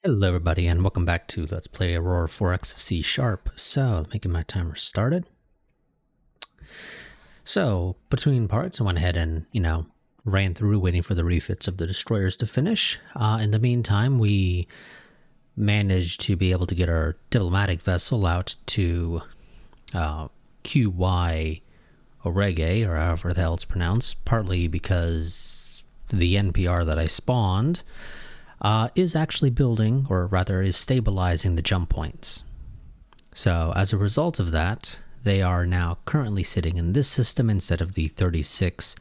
Hello everybody and welcome back to Let's Play Aurora 4X C#. So, making my timer started. So, between parts I went ahead and, ran through waiting for the refits of the destroyers to finish. In the meantime, we managed to be able to get our diplomatic vessel out to QY Orege, or however the hell it's pronounced, partly because the NPR that I spawned is actually building, or rather is stabilizing the jump points. So as a result of that, they are now currently sitting in this system instead of the 36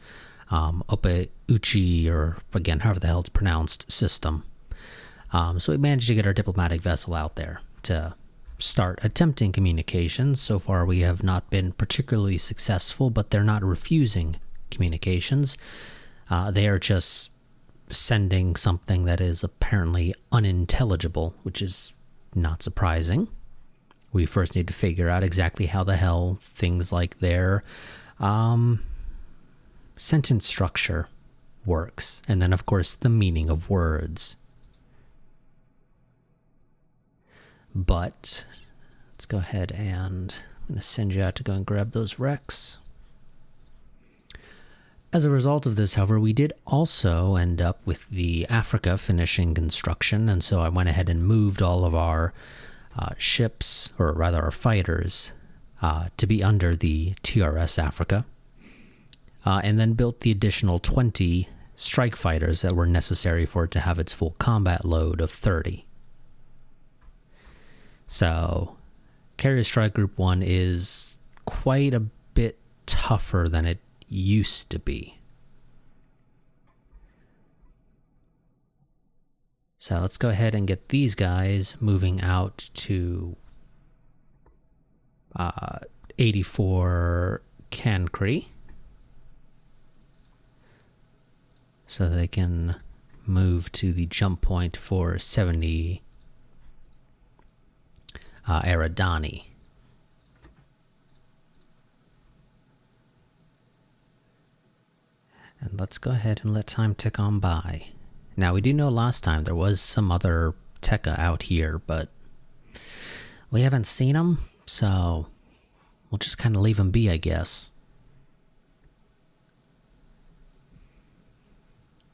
Opeuchi, or again, however the hell it's pronounced, system. So we managed to get our diplomatic vessel out there to start attempting communications. So far we have not been particularly successful, but they're not refusing communications. They are just sending something that is apparently unintelligible, which is not surprising. We first need to figure out exactly how the hell things like their sentence structure works, and then of course the meaning of words. But let's go ahead and I'm going to send you out to go and grab those wrecks. As a result of this, however, we did also end up with the Africa finishing construction, and so I went ahead and moved all of our ships, or rather our fighters, to be under the TRS Africa, and then built the additional 20 strike fighters that were necessary for it to have its full combat load of 30. So, Carrier Strike Group 1 is quite a bit tougher than it used to be. So let's go ahead and get these guys moving out to 84 Cancri, so they can move to the jump point for 70 Eridani. And let's go ahead and let time tick on by. Now, we do know last time there was some other Tekka out here, but we haven't seen him, so we'll just kind of leave him be, I guess.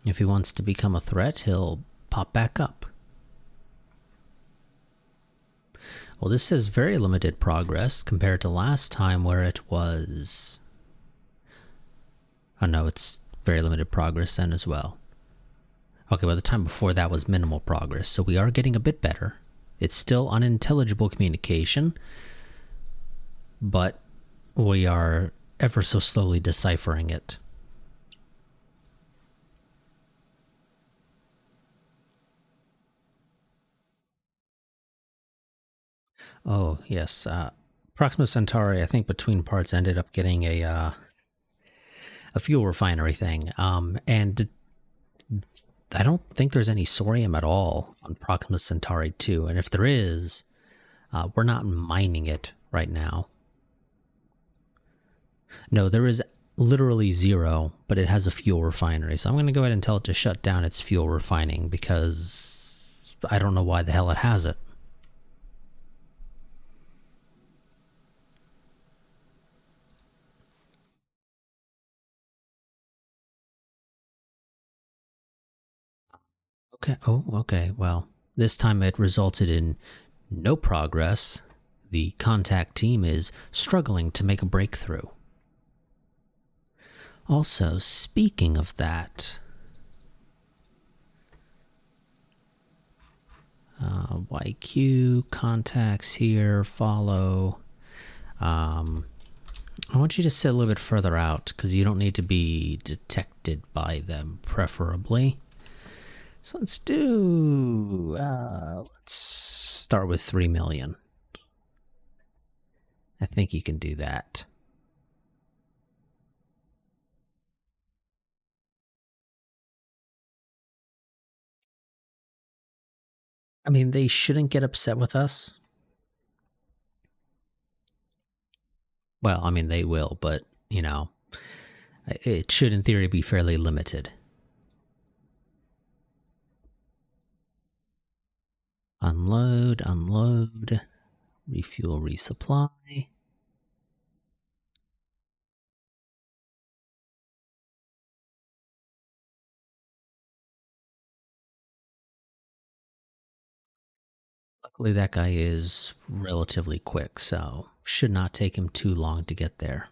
If he wants to become a threat, he'll pop back up. Well, this is very limited progress compared to last time where it was... Oh no, it's very limited progress then as well. Okay, well, the time before that was minimal progress, so we are getting a bit better. It's still unintelligible communication, but we are ever so slowly deciphering it. Oh, yes. Proxima Centauri, I think between parts, ended up getting a fuel refinery thing, and I don't think there's any Sorium at all on Proxima Centauri 2, and if there is, we're not mining it right now. No, there is literally zero, but it has a fuel refinery, so I'm going to go ahead and tell it to shut down its fuel refining, because I don't know why the hell it has it. Okay, oh, okay, well, this time it resulted in no progress. The contact team is struggling to make a breakthrough. Also, speaking of that, YQ contacts here, follow. I want you to sit a little bit further out because you don't need to be detected by them, preferably. So let's do, let's start with 3 million. I think you can do that. I mean, they shouldn't get upset with us. Well, I mean, they will, but, it should in theory be fairly limited. Unload, unload, refuel, resupply. Luckily, that guy is relatively quick, so should not take him too long to get there.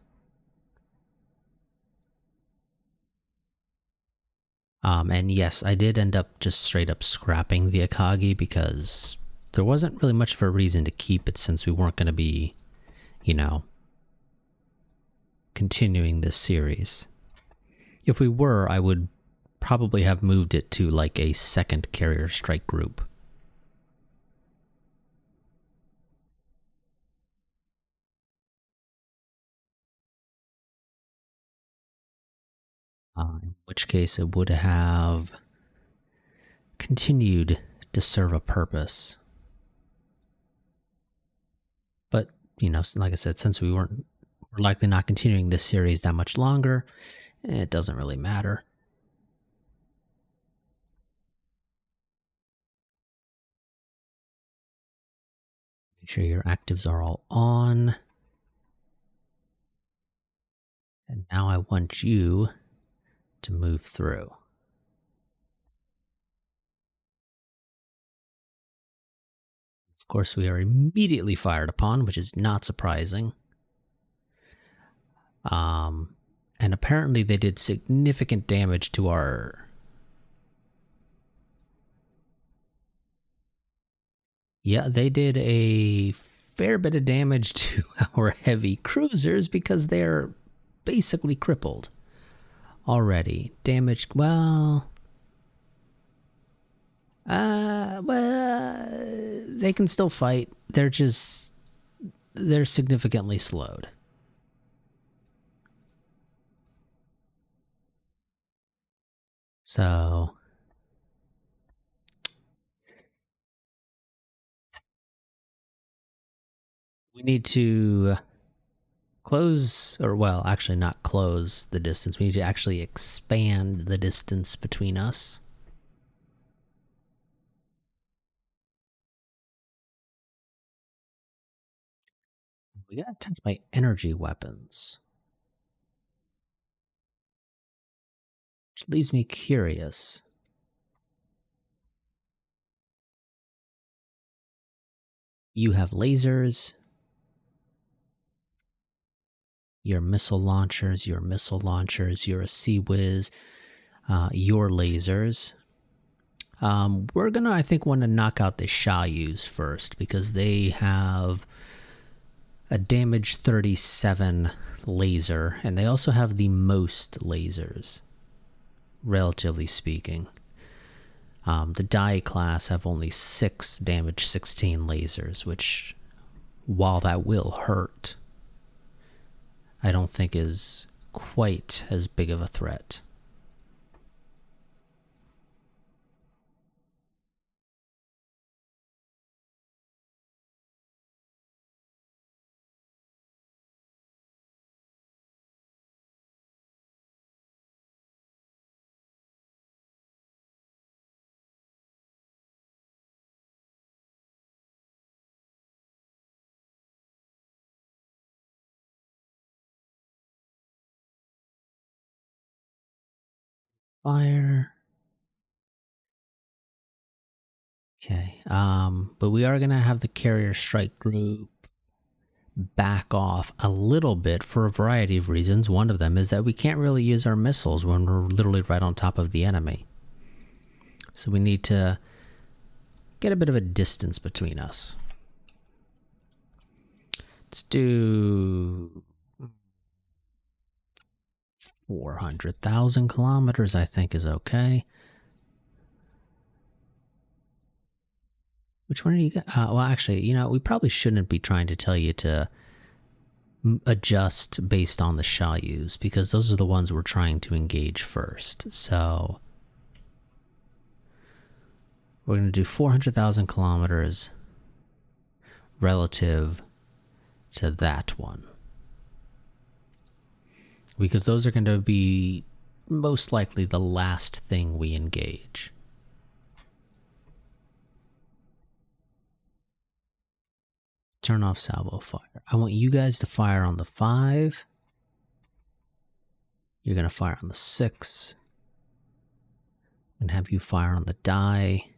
And yes, I did end up just straight up scrapping the Akagi because there wasn't really much of a reason to keep it since we weren't going to be, you know, continuing this series. If we were, I would probably have moved it to like a second carrier strike group. In which case it would have continued to serve a purpose. But, you know, like I said, since we're likely not continuing this series that much longer, it doesn't really matter. Make sure your actives are all on. And now I want you to move through. Of course, we are immediately fired upon, which is not surprising. And apparently they did significant damage to our... Yeah, they did a fair bit of damage to our heavy cruisers because they're basically crippled already. Damaged, well, they can still fight. They're significantly slowed. So we need to close, or well, actually not close the distance. We need to actually expand the distance between us. We got attacked by energy weapons, which leaves me curious. You have lasers, your missile launchers, you're a Sea Whiz, your lasers. We're gonna, I think, want to knock out the Shayus first because they have a damage 37 laser, and they also have the most lasers, relatively speaking. The Dai class have only 6 damage 16 lasers, which, while that will hurt, I don't think is quite as big of a threat. Fire. Okay, but we are gonna have the carrier strike group back off a little bit for a variety of reasons. One of them is that we can't really use our missiles when we're literally right on top of the enemy. So we need to get a bit of a distance between us. Let's do 400,000 kilometers, I think, is okay. Which one are you got? Well, actually, you know, we probably shouldn't be trying to tell you to adjust based on the Shayus, because those are the ones we're trying to engage first. So we're going to do 400,000 kilometers relative to that one, because those are going to be most likely the last thing we engage. Turn off salvo fire. I want you guys to fire on the 5. You're going to fire on the 6. And have you fire on the die.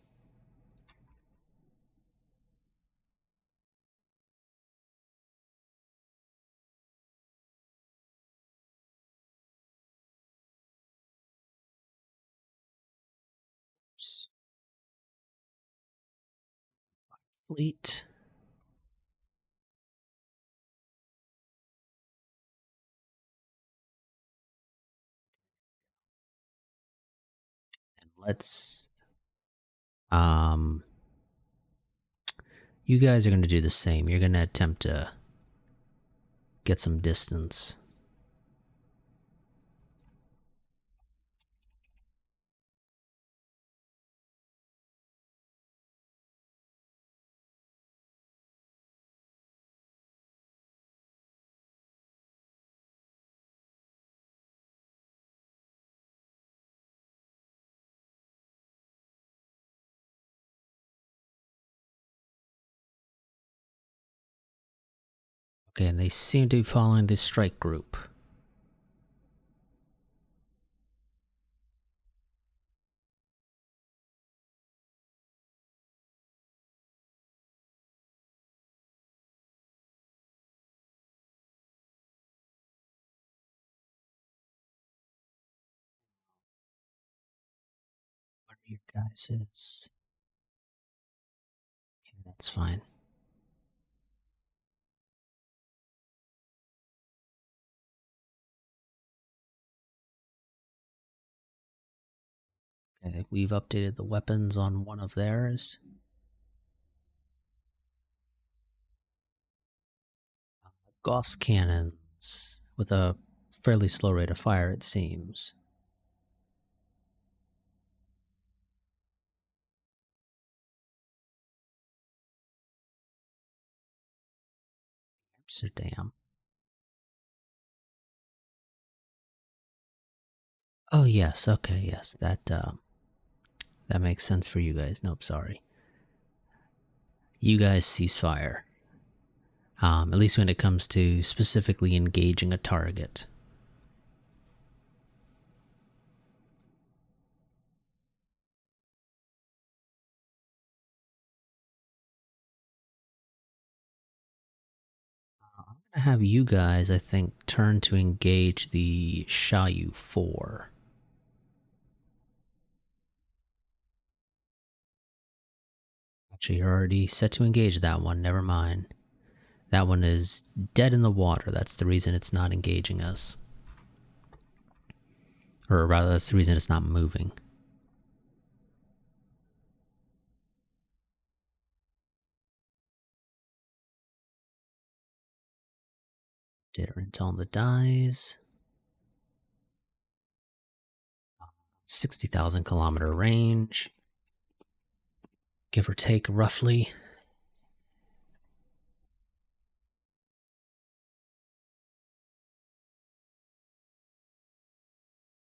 Fleet. And let's you guys are going to do the same. You're going to attempt to get some distance. Okay, and they seem to be following this strike group. What are your guys'? Okay, that's fine. Okay, we've updated the weapons on one of theirs. Gauss cannons with a fairly slow rate of fire, it seems. Amsterdam. Oh yes, okay, yes, that makes sense for you guys. Nope, sorry. You guys cease fire. At least when it comes to specifically engaging a target. I'm gonna have you guys, I think, turn to engage the Shayu 4. Actually, you're already set to engage that one. Never mind. That one is dead in the water. That's the reason it's not engaging us. Or rather, that's the reason it's not moving. Data intel on the dies. 60,000 kilometer range. Give or take, roughly.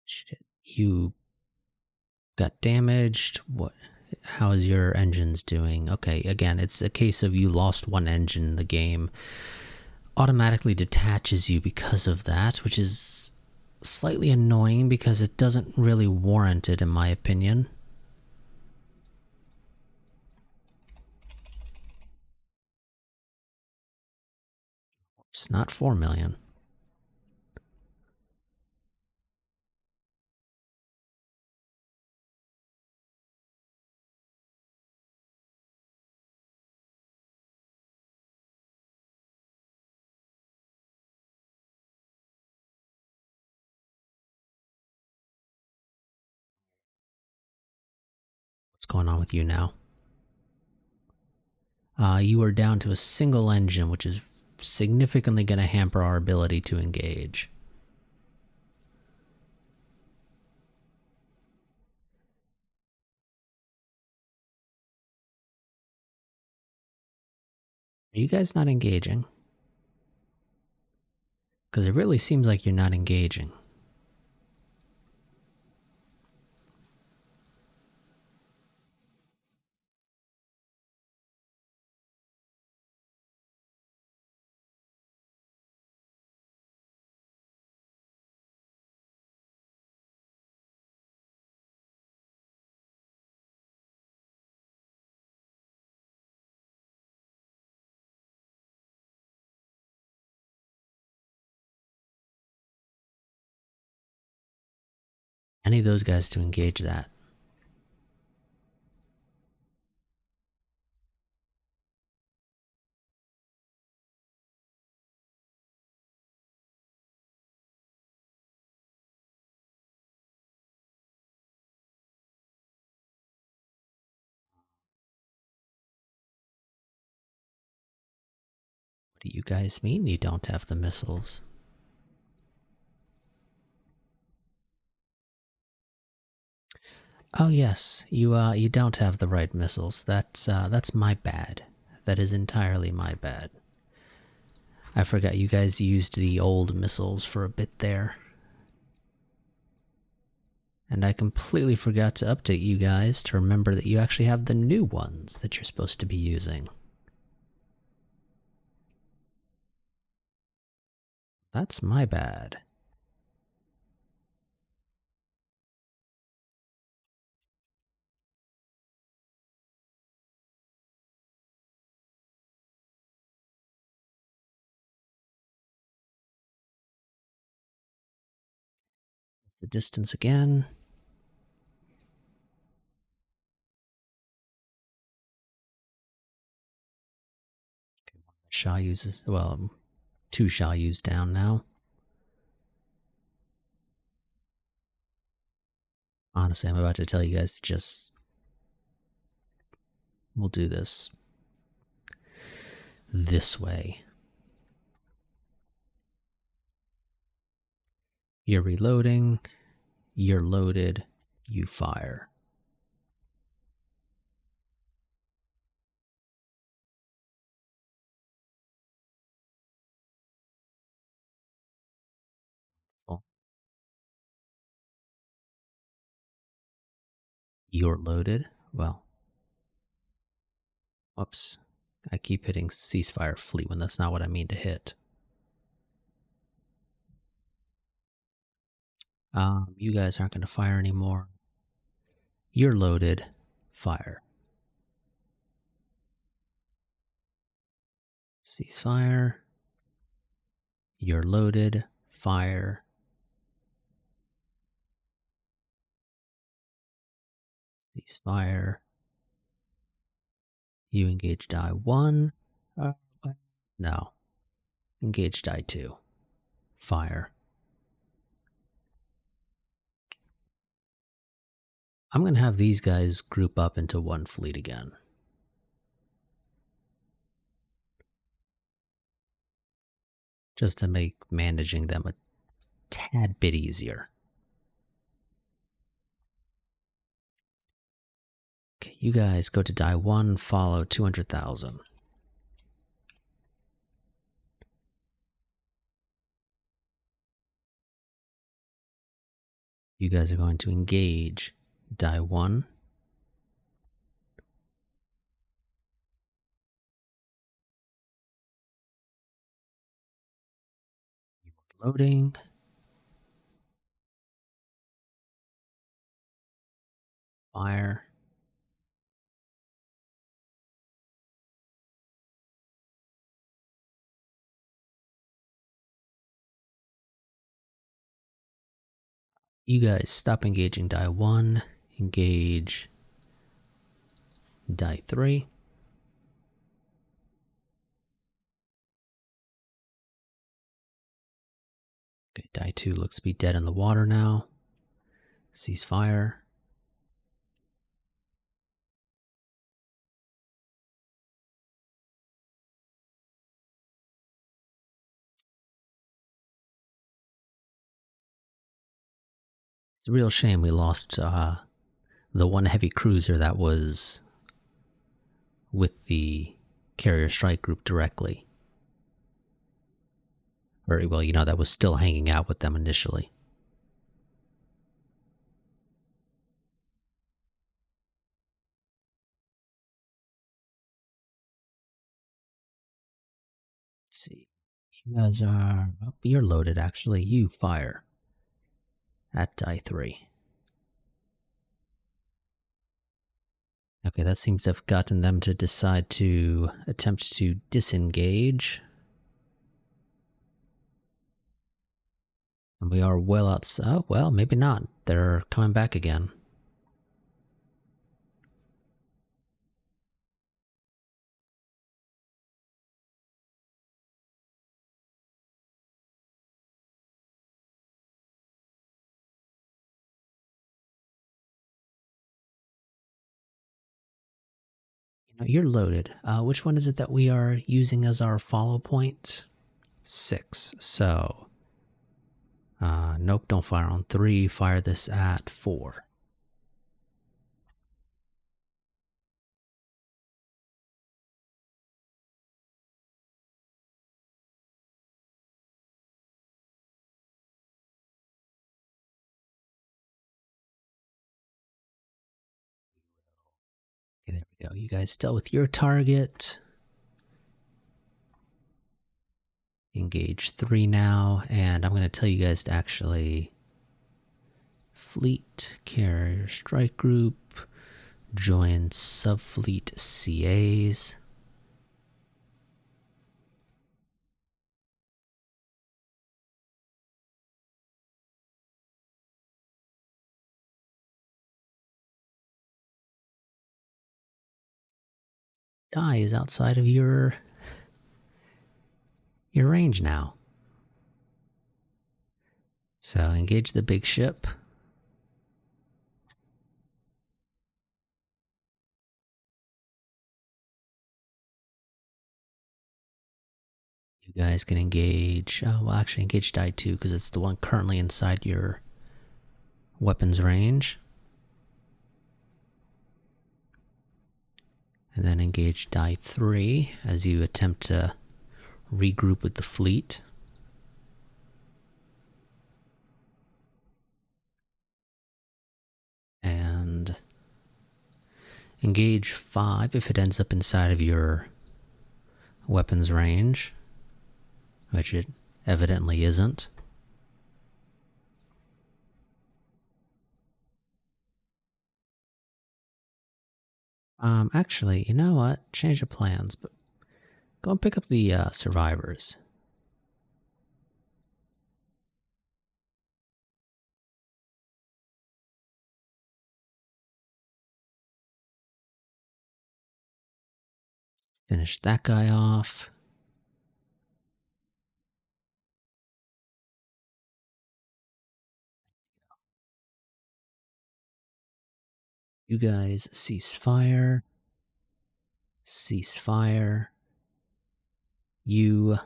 Shit. You got damaged. What? How is your engines doing? Okay, again, it's a case of you lost one engine. The game automatically detaches you because of that, which is slightly annoying because it doesn't really warrant it, in my opinion. It's not 4 million. What's going on with you now? You are down to a single engine, which is significantly going to hamper our ability to engage. Are you guys not engaging? Because it really seems like you're not engaging. any of those guys to engage that. What do you guys mean you don't have the missiles? Oh yes, you don't have the right missiles. That's my bad. That is entirely my bad. I forgot you guys used the old missiles for a bit there. And I completely forgot to update you guys to remember that you actually have the new ones that you're supposed to be using. That's my bad. It's the distance again. Shall uses, well, 2 shall use down now. Honestly, I'm about to tell you guys to just... We'll do this way. You're reloading, you're loaded, you fire. You're loaded. Well, whoops. I keep hitting ceasefire fleet when that's not what I mean to hit. You guys aren't going to fire anymore. You're loaded. Fire. Ceasefire. You're loaded. Fire. Ceasefire. You engage die 1. No. Engage die 2. Fire. I'm going to have these guys group up into one fleet again. Just to make managing them a tad bit easier. Okay, you guys go to die 1, follow 200,000. You guys are going to engage die 1. Loading. Fire. You guys stop engaging die 1. Engage die 3. Okay, die 2 looks to be dead in the water now. Ceasefire. It's a real shame we lost the one heavy cruiser that was with the carrier strike group directly. Or, well, you know, that was still hanging out with them initially. Let's see. You guys are... Oh, you're loaded, actually. You fire at die 3. Okay, that seems to have gotten them to decide to attempt to disengage. And we are well outside. Oh, well, maybe not. they're coming back again. You're loaded. Which one is it that we are using as our follow point? 6. So, nope, don't fire on 3. Fire this at 4. Okay, there we go. You guys dealt with your target. Engage 3 now, and I'm going to tell you guys to actually fleet carrier strike group, join subfleet CAs. Die is outside of your range now. So engage the big ship. You guys can engage, well actually engage die 2 because it's the one currently inside your weapons range. And then engage die 3 as you attempt to regroup with the fleet. And engage 5 if it ends up inside of your weapons range, which it evidently isn't. Actually, you know what? Change of plans, but go and pick up the survivors. Finish that guy off. You guys cease fire. Cease fire. You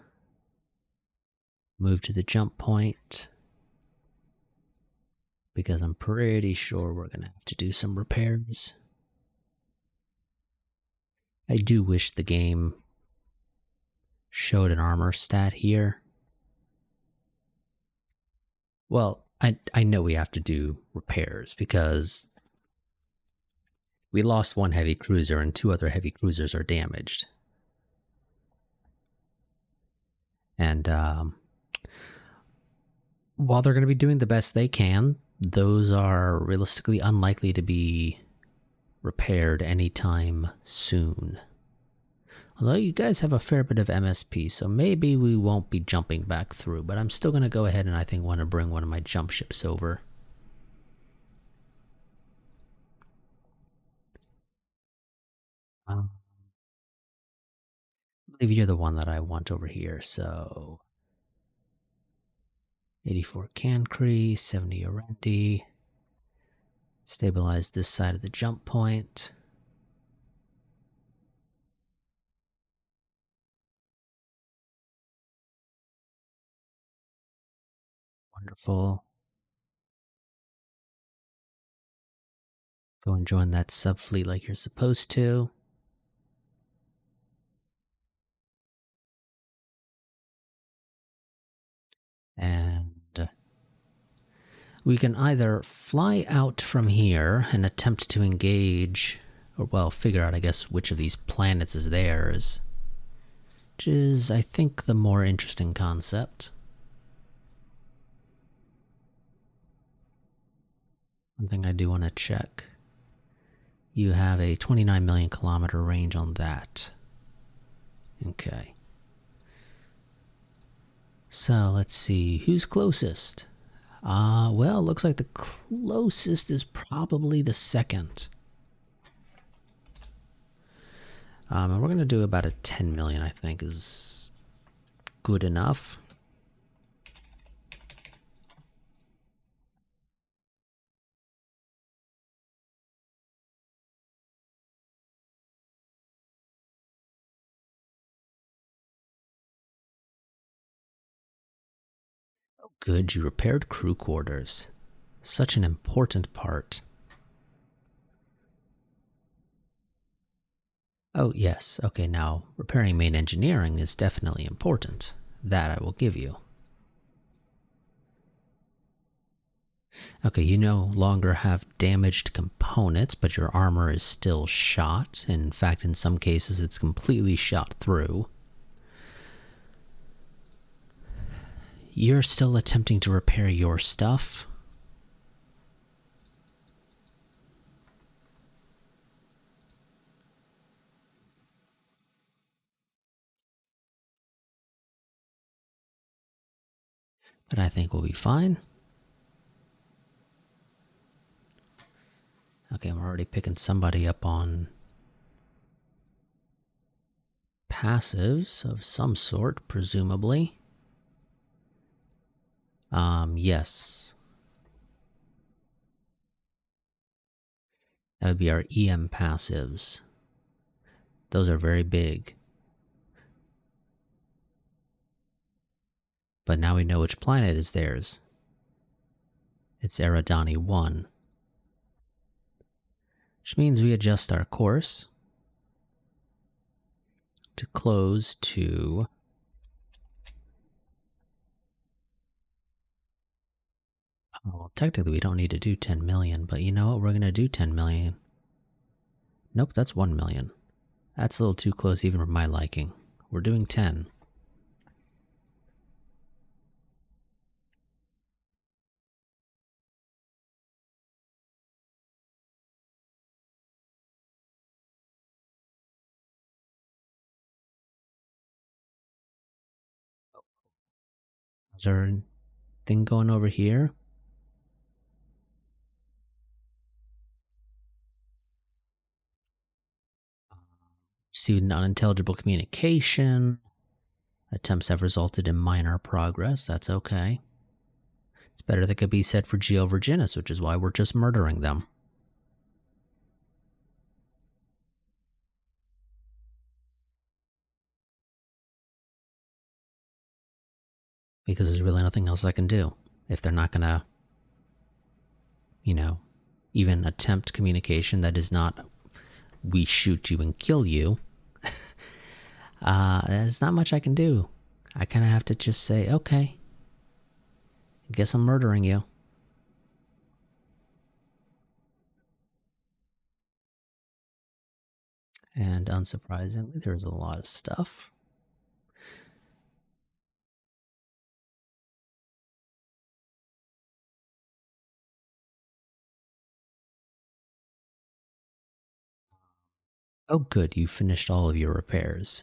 move to the jump point because I'm pretty sure we're going to have to do some repairs. I do wish the game showed an armor stat here. Well, I know we have to do repairs because we lost 1 heavy cruiser and 2 other heavy cruisers are damaged. And while they're going to be doing the best they can, those are realistically unlikely to be repaired anytime soon. Although you guys have a fair bit of MSP, so maybe we won't be jumping back through, but I'm still going to go ahead and I think want to bring one of my jump ships over. I believe you're the one that I want over here, so 84 Cancri, 70 Orendi. Stabilize this side of the jump point. Wonderful. Go and join that subfleet like you're supposed to. And we can either fly out from here and attempt to engage, or well, figure out, I guess, which of these planets is theirs, which is, I think, the more interesting concept. One thing I do want to check. You have a 29 million kilometer range on that. Okay. So let's see, who's closest? Well, looks like the closest is probably the second. And we're going to do about a 10 million, I think, is good enough. Good, you repaired crew quarters. Such an important part. Oh, yes. Okay, now, repairing main engineering is definitely important. That I will give you. Okay, you no longer have damaged components, but your armor is still shot. In fact, in some cases, it's completely shot through. You're still attempting to repair your stuff? But I think we'll be fine. Okay, I'm already picking somebody up on passives of some sort, presumably. Yes. That would be our EM passives. Those are very big. But now we know which planet is theirs. It's Eridani 1. Which means we adjust our course to close to... Oh, well, technically we don't need to do 10 million, but you know what? We're going to do 10 million. Nope, that's 1 million. That's a little too close even for my liking. We're doing 10. Is there a thing going over here? See unintelligible communication. Attempts have resulted in minor progress. That's okay. It's better that could be said for Geo Virginis, which is why we're just murdering them. Because there's really nothing else I can do. If they're not gonna, you know, even attempt communication that is not, we shoot you and kill you, there's not much I can do. I kind of have to just say, okay, I guess I'm murdering you. And unsurprisingly, there's a lot of stuff. Oh, good, you finished all of your repairs.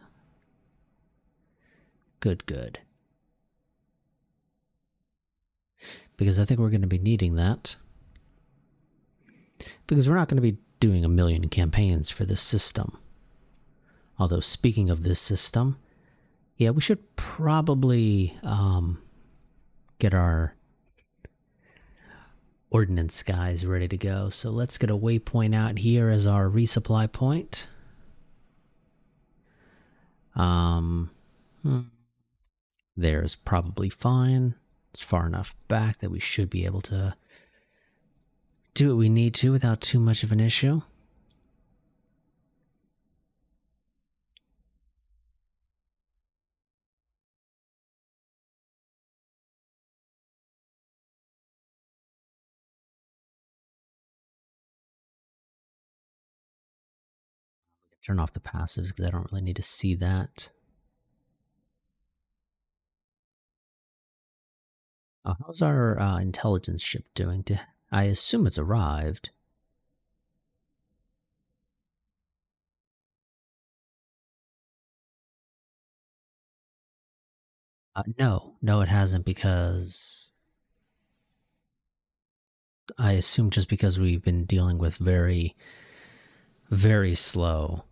Good, good. Because I think we're going to be needing that. Because we're not going to be doing 1 million campaigns for this system. Although, speaking of this system, yeah, we should probably get our ordnance guys ready to go. So let's get a waypoint out here as our resupply point. There's probably fine. It's far enough back that we should be able to do what we need to without too much of an issue. Turn off the passives because I don't really need to see that. Oh, how's our intelligence ship doing? I assume it's arrived. No, it hasn't because I assume just because we've been dealing with very, very slow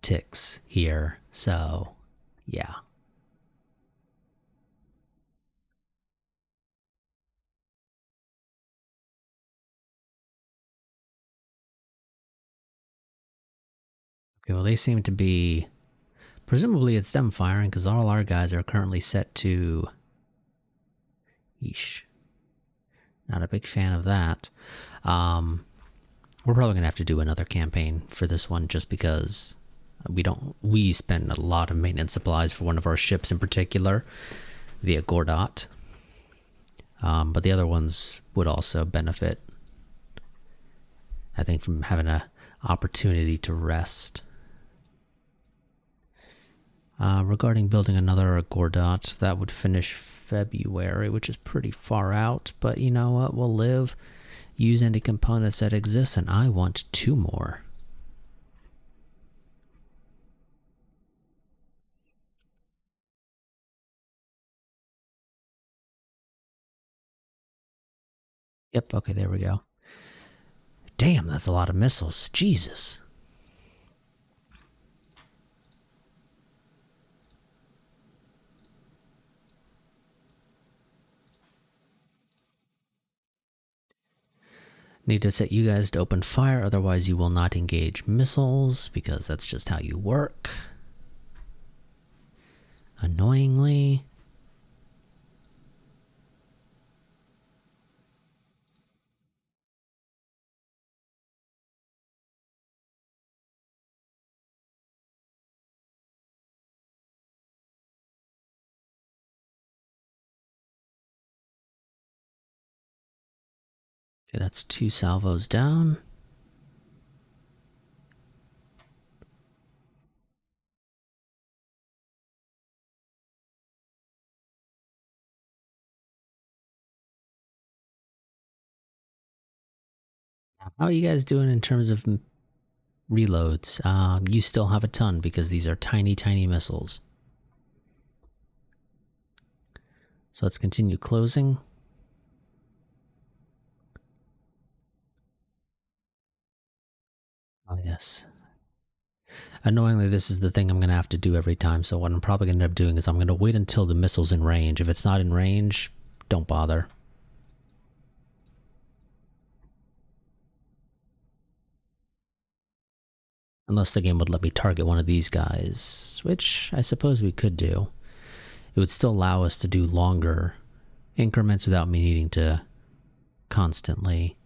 ticks here. So, yeah. Okay, well, they seem to be... Presumably it's them firing, because all our guys are currently set to... Yeesh. Not a big fan of that. We're probably going to have to do another campaign for this one, just because we spend a lot of maintenance supplies for one of our ships in particular, via Gordot. But the other ones would also benefit, I think, from having an opportunity to rest. Regarding building another Gordot, that would finish February, which is pretty far out, but you know what, we'll live, use any components that exist, and I want 2 more. Yep, okay, there we go. Damn, that's a lot of missiles. Jesus. Need to set you guys to open fire, otherwise you will not engage missiles, because that's just how you work. Annoyingly. Okay, that's 2 salvos down. How are you guys doing in terms of reloads? You still have a ton, because these are tiny, tiny missiles. So let's continue closing. Oh, yes. Annoyingly, this is the thing I'm going to have to do every time, so what I'm probably going to end up doing is I'm going to wait until the missile's in range. If it's not in range, don't bother. Unless the game would let me target one of these guys, which I suppose we could do. It would still allow us to do longer increments without me needing to constantly...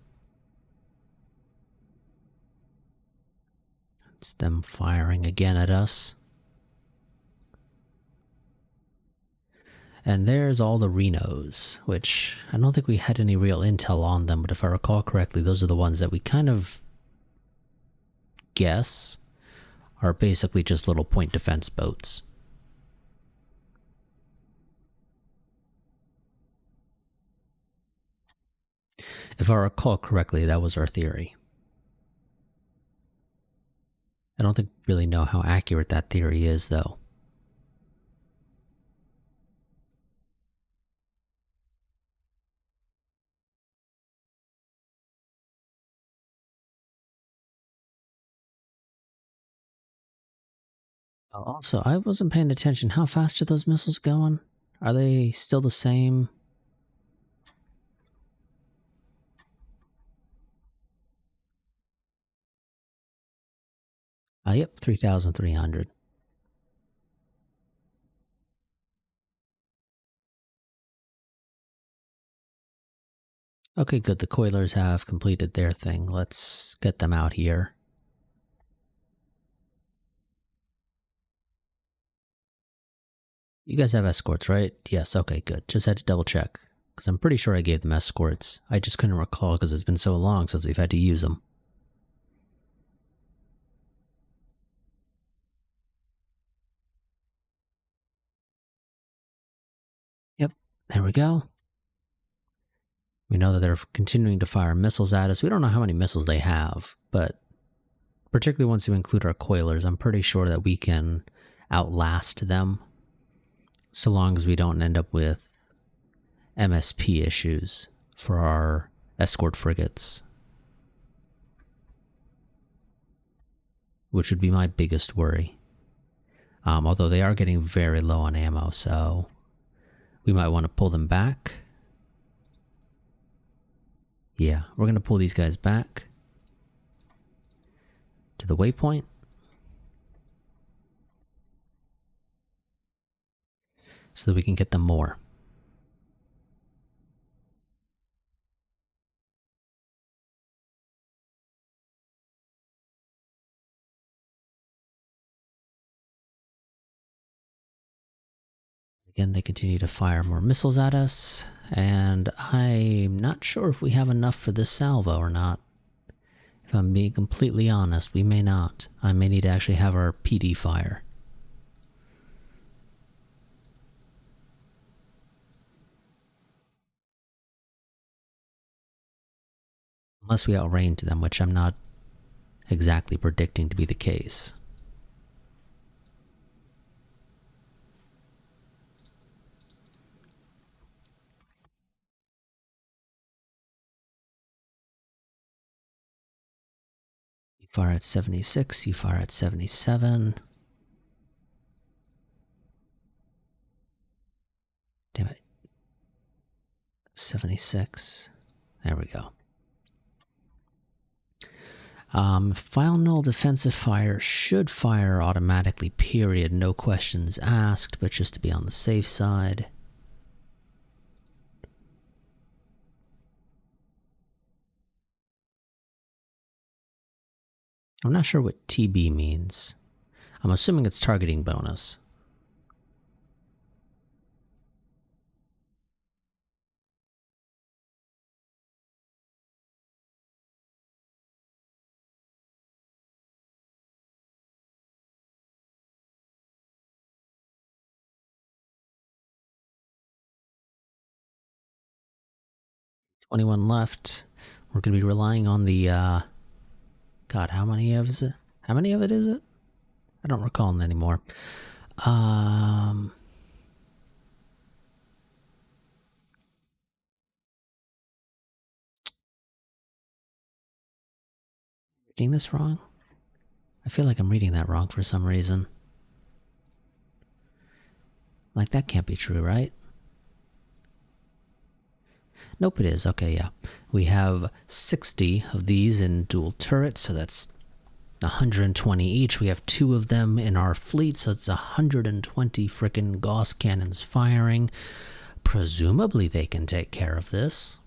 It's them firing again at us. And there's all the Renos, which I don't think we had any real intel on them, but if I recall correctly, those are the ones that we kind of guess are basically just little point defense boats. If I recall correctly, that was our theory. I don't think we really know how accurate that theory is, though. Also, I wasn't paying attention. How fast are those missiles going? Are they still the same? Yep, 3,300. Okay, good. The coilers have completed their thing. Let's get them out here. You guys have escorts, right? Yes, okay, good. Just had to double check, because I'm pretty sure I gave them escorts. I just couldn't recall because it's been so long since we've had to use them. Yep, there we go. We know that they're continuing to fire missiles at us. We don't know how many missiles they have, but particularly once you include our coilers, I'm pretty sure that we can outlast them, so long as we don't end up with MSP issues for our escort frigates, which would be my biggest worry. Although they are getting very low on ammo, so we might want to pull them back. Yeah, we're going to pull these guys back to the waypoint. So that we can get them more. Again, they continue to fire more missiles at us, and I'm not sure if we have enough for this salvo or not. If I'm being completely honest, we may not. I may need to actually have our PD fire. Unless we outrange them, which I'm not exactly predicting to be the case. You fire at 76, you fire at 77. Damn it. 76. There we go. Final defensive fire should fire automatically, period. No questions asked, but just to be on the safe side. I'm not sure what TB means. I'm assuming it's targeting bonus. $21 left. We're going to be relying on the, God, how many of it? How many of it is it? I don't recall anymore. Reading this wrong? I feel like I'm reading that wrong for some reason. Like, that can't be true, right? Nope, it is. Okay, yeah. We have 60 of these in dual turrets, so that's 120 each. We have 2 of them in our fleet, so it's 120 frickin' Gauss cannons firing. Presumably they can take care of this.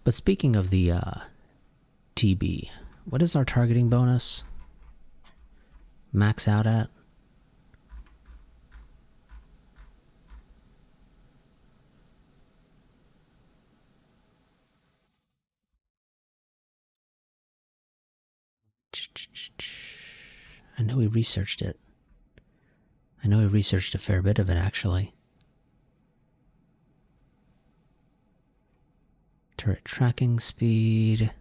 But speaking of the TB, what is our targeting bonus? Max out at? I know we researched it. I know we researched a fair bit of it, actually. Turret tracking speed.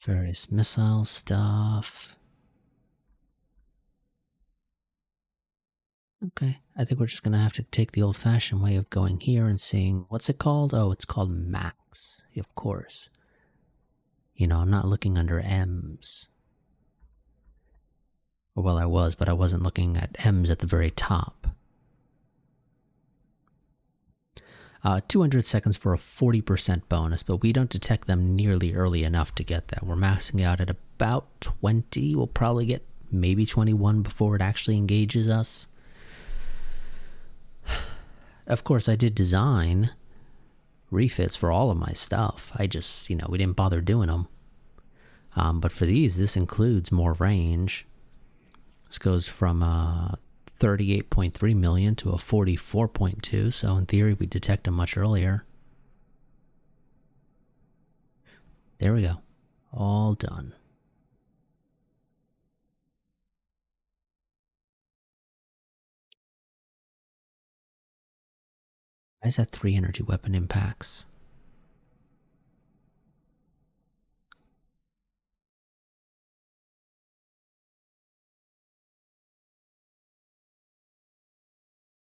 Various missile stuff. Okay, I think we're just going to have to take the old-fashioned way of going here and seeing, what's it called? Oh, it's called max, of course. You know, I'm not looking under M's. Well, I was, but I wasn't looking at M's at the very top. 200 seconds for a 40% bonus, but we don't detect them nearly early enough to get that. We're maxing out at about 20. We'll probably get maybe 21 before it actually engages us. Of course, I did design refits for all of my stuff. I just, we didn't bother doing them. But for these, this includes more range. This goes from 38.3 million to a 44.2, so in theory, we detect them much earlier. There we go. All done. Why is that 3 energy weapon impacts?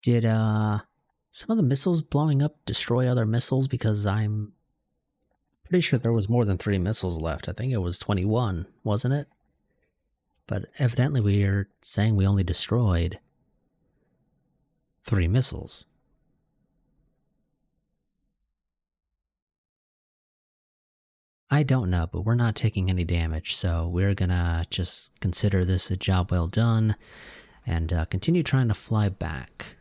Did some of the missiles blowing up destroy other missiles? Because I'm pretty sure there was more than 3 missiles left. I think it was 21, wasn't it? But evidently we are saying we only destroyed 3 missiles. I don't know, but we're not taking any damage, so we're gonna just consider this a job well done and continue trying to fly back.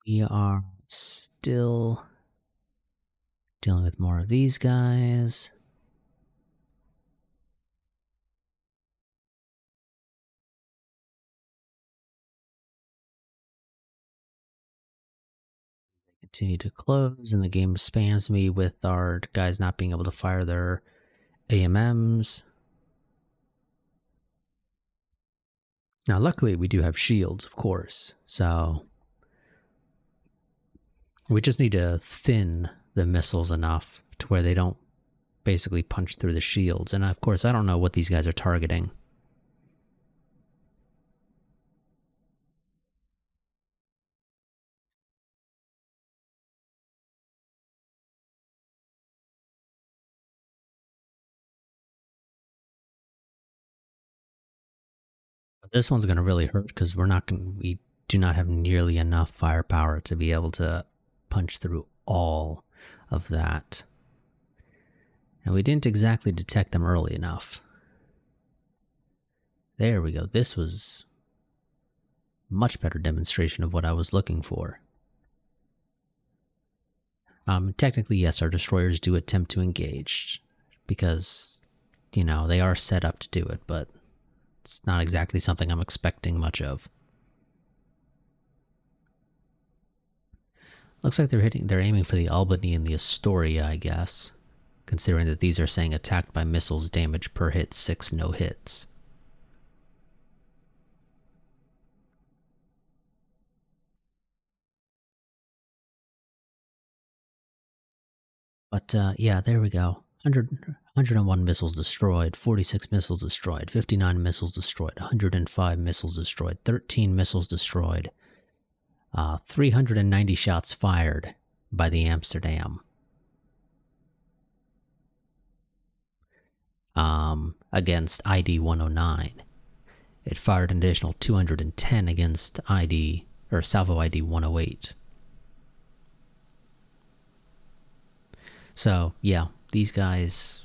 We are still dealing with more of these guys. Continue to close, and the game spams me with our guys not being able to fire their AMMs. Now, luckily, we do have shields, of course, so we just need to thin the missiles enough to where they don't basically punch through the shields. And of course, I don't know what these guys are targeting. This one's going to really hurt because we do not have nearly enough firepower to be able to punch through all of that. And we didn't exactly detect them early enough. There we go. This was much better demonstration of what I was looking for. Technically, yes, our destroyers do attempt to engage because, you know, they are set up to do it, but it's not exactly something I'm expecting much of. Looks like they're aiming for the Albany and the Astoria, I guess, considering that these are saying attacked by missiles, damage per hit 6, no hits. But yeah, there we go. 101 missiles destroyed, 46 missiles destroyed, 59 missiles destroyed, 105 missiles destroyed, 13 missiles destroyed, 390 shots fired by the Amsterdam. Against ID 109. It fired an additional 210 against Salvo ID 108. So, yeah, these guys,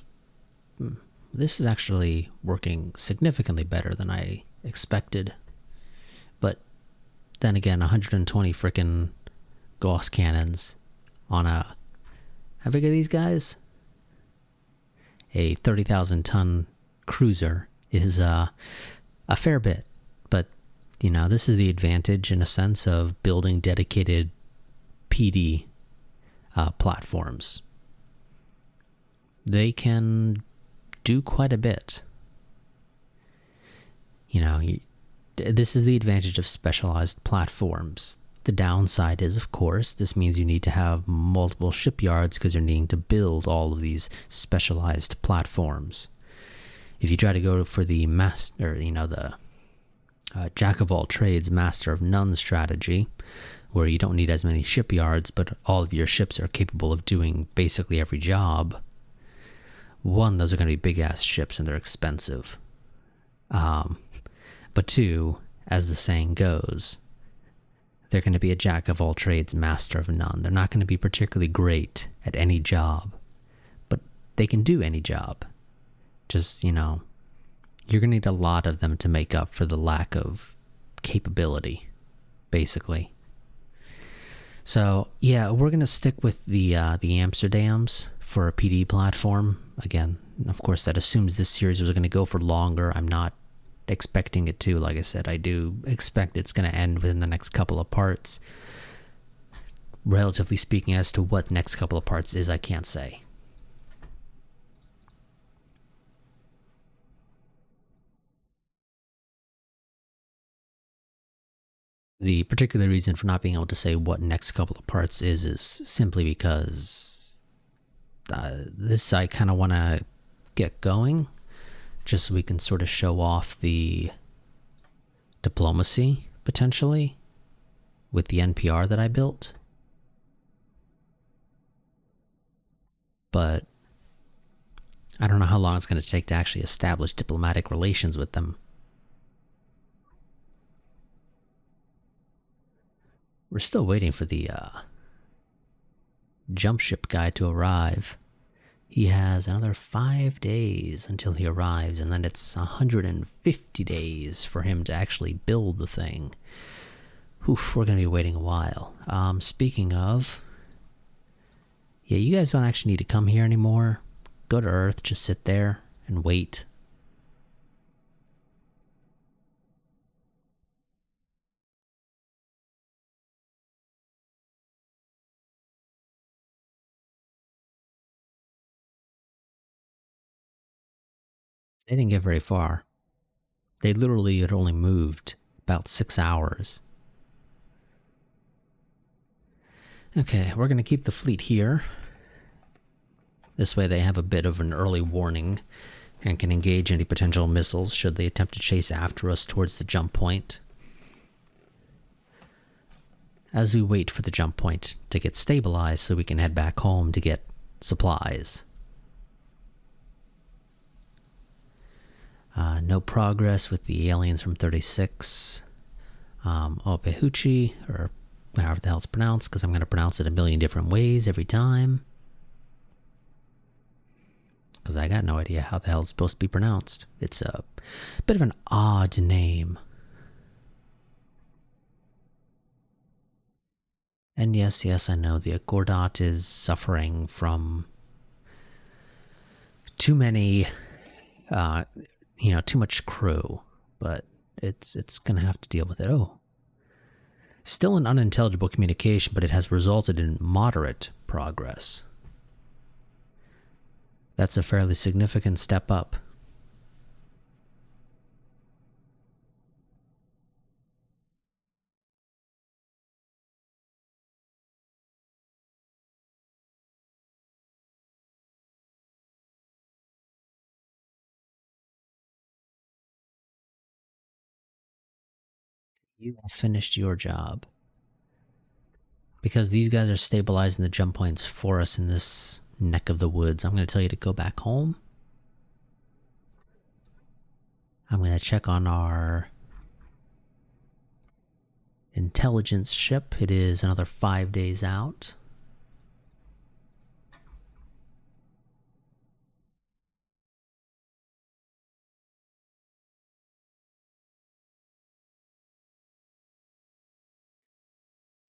this is actually working significantly better than I expected. But then again, 120 frickin' Gauss cannons on how big are these guys? A 30,000 ton cruiser is a fair bit. But, you know, this is the advantage in a sense of building dedicated PD platforms. They can do quite a bit. You know, this is the advantage of specialized platforms. The downside is, of course, this means you need to have multiple shipyards because you're needing to build all of these specialized platforms. If you try to go for the the jack of all trades, master of none strategy, where you don't need as many shipyards, but all of your ships are capable of doing basically every job. One, those are going to be big-ass ships and they're expensive. But two, as the saying goes, they're going to be a jack of all trades, master of none. They're not going to be particularly great at any job, but they can do any job. Just, you know, you're going to need a lot of them to make up for the lack of capability, basically. So, yeah, we're going to stick with the Amsterdams for a PD platform. Again, of course, that assumes this series was going to go for longer. I'm not expecting it to. Like I said, I do expect it's going to end within the next couple of parts. Relatively speaking, as to what next couple of parts is, I can't say. The particular reason for not being able to say what next couple of parts is simply because this I kind of want to get going, just so we can sort of show off the diplomacy, potentially, with the NPR that I built. But I don't know how long it's going to take to actually establish diplomatic relations with them. We're still waiting for the jump ship guy to arrive. He has another 5 days until he arrives, and then it's 150 days for him to actually build the thing. Oof, we're going to be waiting a while. Speaking of, yeah, you guys don't actually need to come here anymore. Go to Earth, just sit there and wait. They didn't get very far. They literally had only moved about 6 hours. Okay, we're going to keep the fleet here. This way they have a bit of an early warning and can engage any potential missiles should they attempt to chase after us towards the jump point. As we wait for the jump point to get stabilized so we can head back home to get supplies. No progress with the aliens from 36. Opehuchi, or however the hell it's pronounced, because I'm going to pronounce it a million different ways every time. Because I got no idea how the hell it's supposed to be pronounced. It's a bit of an odd name. And yes, I know the Gordot is suffering from too many, too much crew, but it's gonna have to deal with it. Oh, still an unintelligible communication, but it has resulted in moderate progress. That's a fairly significant step up. You have finished your job. Because these guys are stabilizing the jump points for us in this neck of the woods, I'm going to tell you to go back home. I'm going to check on our intelligence ship. It is another 5 days out.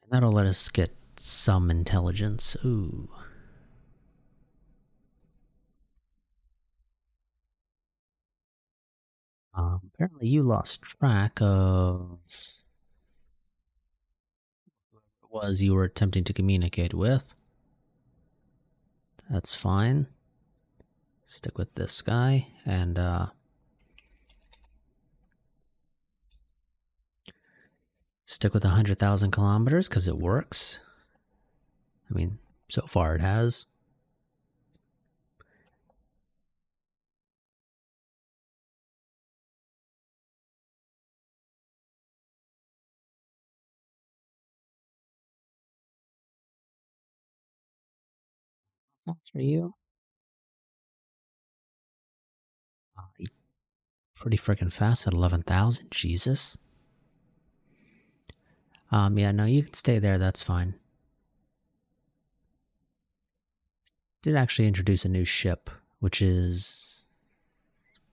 And that'll let us get some intelligence. Ooh. Apparently you lost track of whoever it was you were attempting to communicate with. That's fine. Stick with this guy, and stick with 100,000 kilometers, because it works. I mean, so far it has. That's for you. Pretty freaking fast at 11,000. Jesus. Yeah, no, you can stay there. That's fine. Did actually introduce a new ship, which is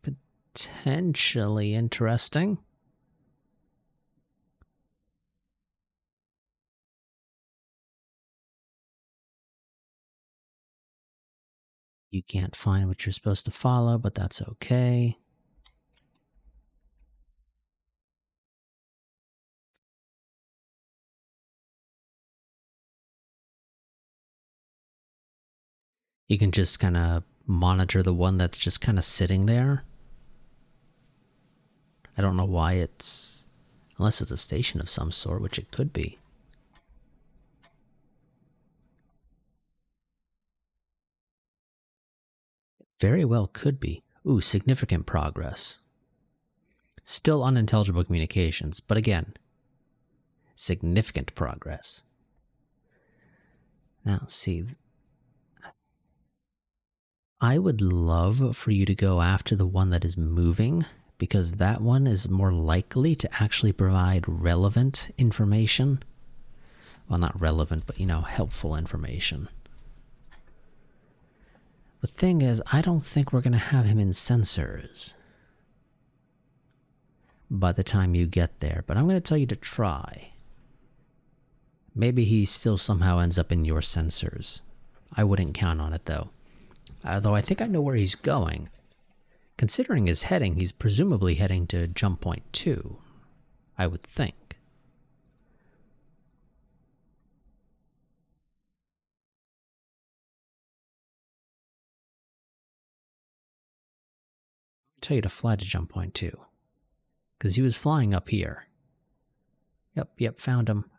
potentially interesting. You can't find what you're supposed to follow, but that's okay. You can just kind of monitor the one that's just kind of sitting there. I don't know why it's... Unless it's a station of some sort, which it could be. Very well could be. Ooh, significant progress. Still unintelligible communications, but again, significant progress. Now, see, I would love for you to go after the one that is moving, because that one is more likely to actually provide relevant information. Well, not relevant, but, helpful information. The thing is, I don't think we're going to have him in sensors by the time you get there, but I'm going to tell you to try. Maybe he still somehow ends up in your sensors. I wouldn't count on it, though. Although I think I know where he's going. Considering his heading, he's presumably heading to jump point 2, I would think. I'll tell you to fly to jump point 2, because he was flying up here. Yep, found him.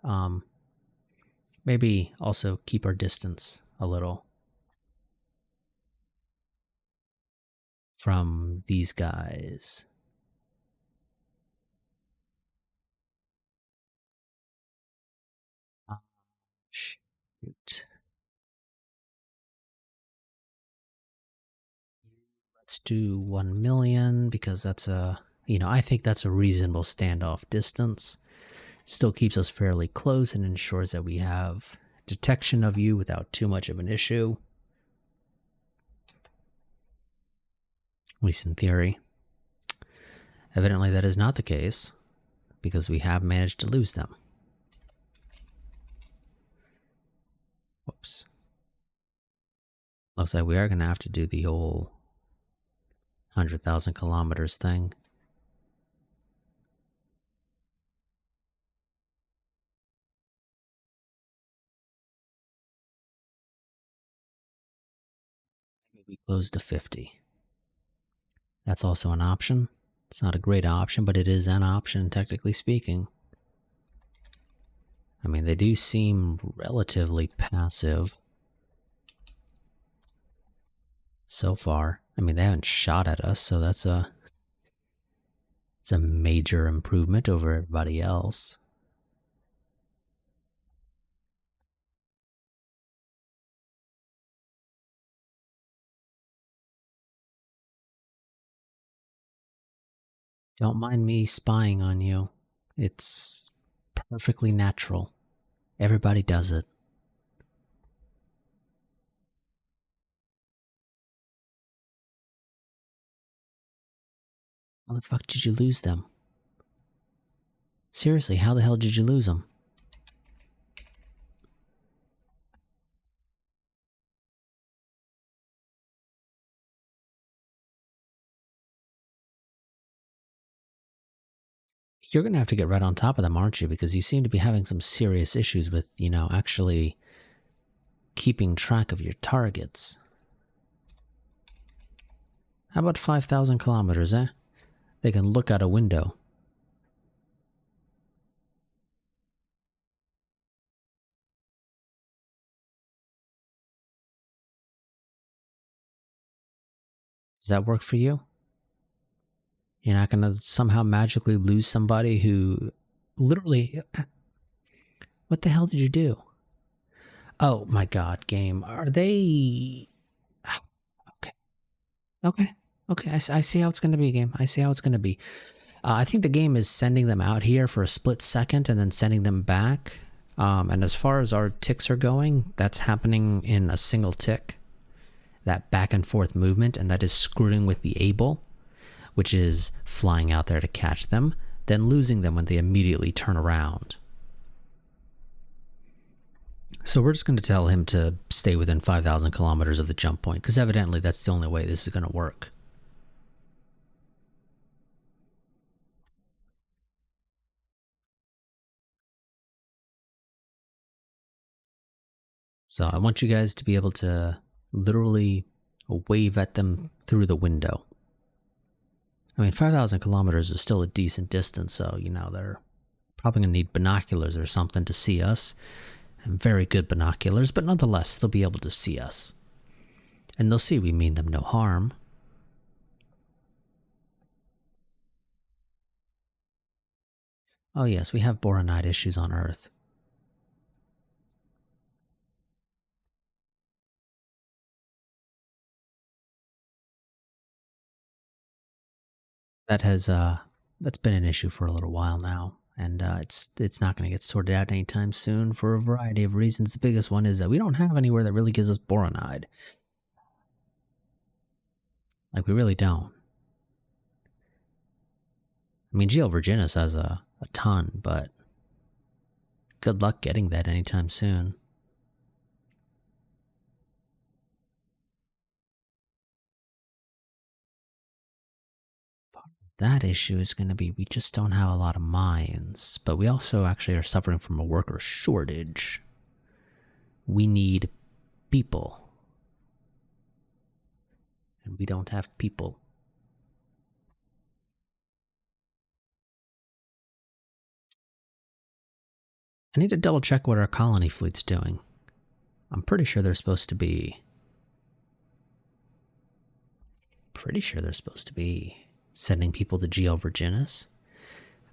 Maybe also keep our distance a little from these guys. Shoot. Let's do 1 million, because that's I think that's a reasonable standoff distance. Still keeps us fairly close and ensures that we have detection of you without too much of an issue. At least in theory. Evidently that is not the case, because we have managed to lose them. Whoops. Looks like we are going to have to do the whole 100,000 kilometers thing. We close to 50. That's also an option. It's not a great option, but it is an option, technically speaking. I mean, they do seem relatively passive so far. I mean, they haven't shot at us, so it's a major improvement over everybody else. Don't mind me spying on you. It's perfectly natural. Everybody does it. How the fuck did you lose them? Seriously, how the hell did you lose them? You're going to have to get right on top of them, aren't you? Because you seem to be having some serious issues with, actually keeping track of your targets. How about 5,000 kilometers, eh? They can look out a window. Does that work for you? You're not going to somehow magically lose somebody who literally... What the hell did you do? Oh my god, game. Are they... Okay. I see how it's going to be, game. I see how it's going to be. I think the game is sending them out here for a split second and then sending them back. And as far as our ticks are going, that's happening in a single tick. That back and forth movement, and that is screwing with the able, which is flying out there to catch them, then losing them when they immediately turn around. So we're just going to tell him to stay within 5,000 kilometers of the jump point, because evidently that's the only way this is going to work. So I want you guys to be able to literally wave at them through the window. I mean, 5,000 kilometers is still a decent distance, so, they're probably going to need binoculars or something to see us. And very good binoculars, but nonetheless, they'll be able to see us. And they'll see we mean them no harm. Oh yes, we have boronite issues on Earth. That's been an issue for a little while now, and it's not going to get sorted out anytime soon for a variety of reasons. The biggest one is that we don't have anywhere that really gives us boronite. Like, we really don't. I mean, GL Virginis has a ton, but good luck getting that anytime soon. That issue is going to be we just don't have a lot of mines, but we also actually are suffering from a worker shortage. We need people, and we don't have people. I need to double check what our colony fleet's doing. I'm pretty sure they're supposed to be sending people to GL Virginis.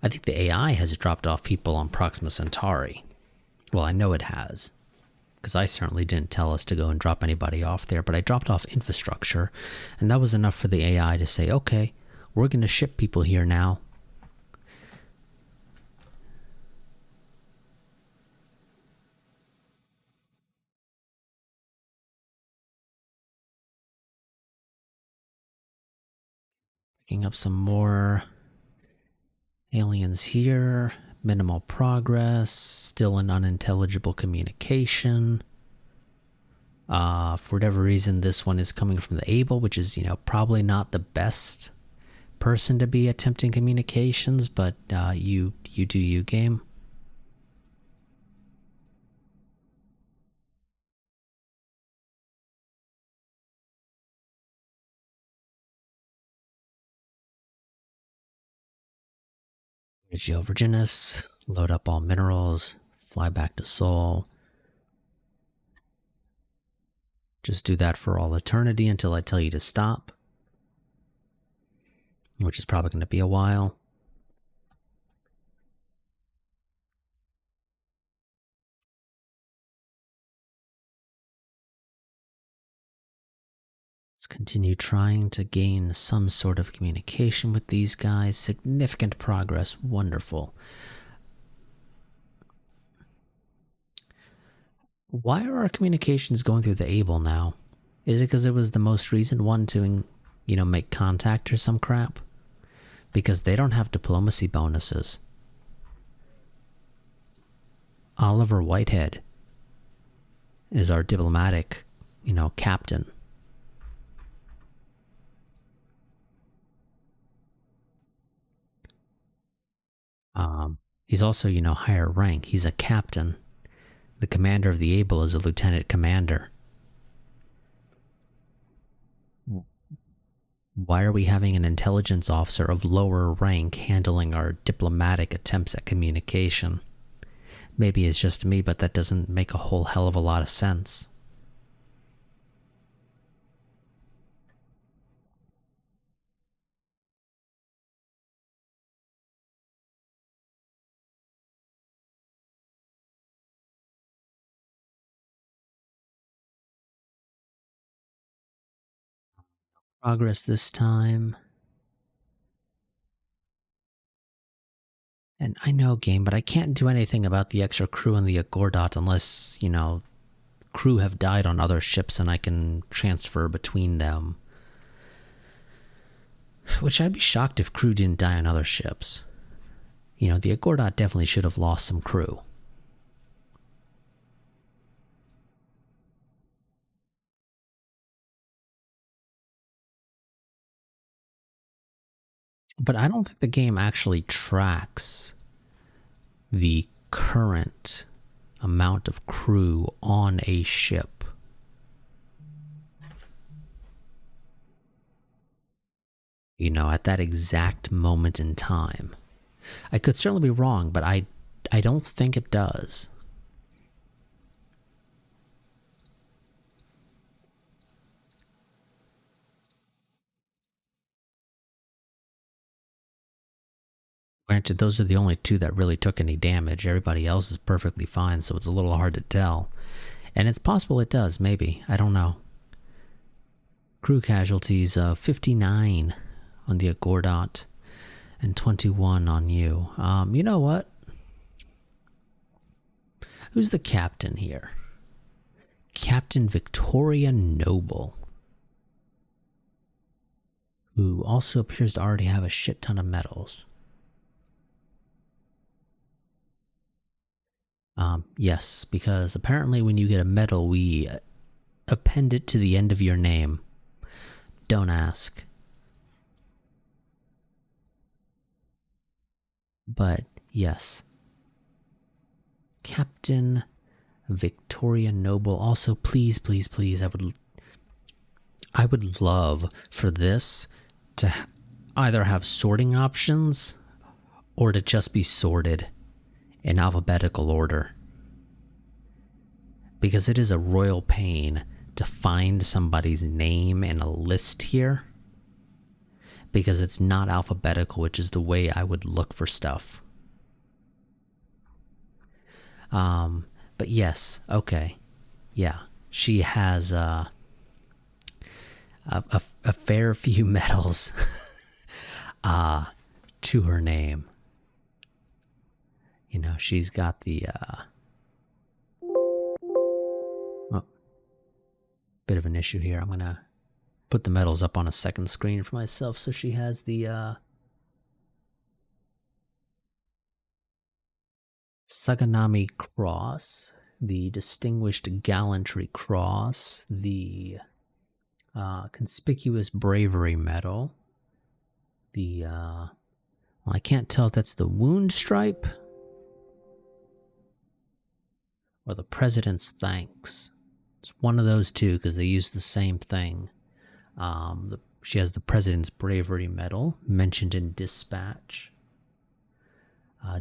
I think the AI has dropped off people on Proxima Centauri. Well, I know it has, because I certainly didn't tell us to go and drop anybody off there, but I dropped off infrastructure, and that was enough for the AI to say, okay, we're going to ship people here now. Picking up some more aliens here. Minimal progress. Still an unintelligible communication. For whatever reason, this one is coming from the Able, which is, probably not the best person to be attempting communications, but you do you, game. Geo Virginis, load up all minerals, fly back to Sol. Just do that for all eternity until I tell you to stop, which is probably going to be a while. Let's continue trying to gain some sort of communication with these guys. Significant progress. Wonderful. Why are our communications going through the Able now? Is it because it was the most recent one to, make contact or some crap? Because they don't have diplomacy bonuses. Oliver Whitehead is our diplomatic, captain. He's also, higher rank. He's a captain. The commander of the Able is a lieutenant commander. Why are we having an intelligence officer of lower rank handling our diplomatic attempts at communication? Maybe it's just me, but that doesn't make a whole hell of a lot of sense. Progress this time. And I know, game, but I can't do anything about the extra crew in the Agordot unless, crew have died on other ships and I can transfer between them. Which I'd be shocked if crew didn't die on other ships. The Agordot definitely should have lost some crew. But I don't think the game actually tracks the current amount of crew on a ship. At that exact moment in time. I could certainly be wrong, but I don't think it does. Granted, those are the only two that really took any damage. Everybody else is perfectly fine, so it's a little hard to tell. And it's possible it does, maybe. I don't know. Crew casualties, 59 on the Agordot and 21 on you. You know what? Who's the captain here? Captain Victoria Noble, who also appears to already have a shit ton of medals. Yes, because apparently when you get a medal, we append it to the end of your name. Don't ask. But yes. Captain Victoria Noble. Also, please, please, please, I would love for this to either have sorting options or to just be sorted in alphabetical order. Because it is a royal pain to find somebody's name in a list here. Because it's not alphabetical, which is the way I would look for stuff. But yes, okay. Yeah, she has a fair few medals to her name. You know, she's got the bit of an issue here. I'm gonna put the medals up on a second screen for myself. So she has the Saganami Cross, the Distinguished Gallantry Cross, the Conspicuous Bravery Medal, the well, I can't tell if that's the Wound Stripe or the President's Thanks. It's one of those two because they use the same thing. She has the President's Bravery Medal, mentioned in Dispatch.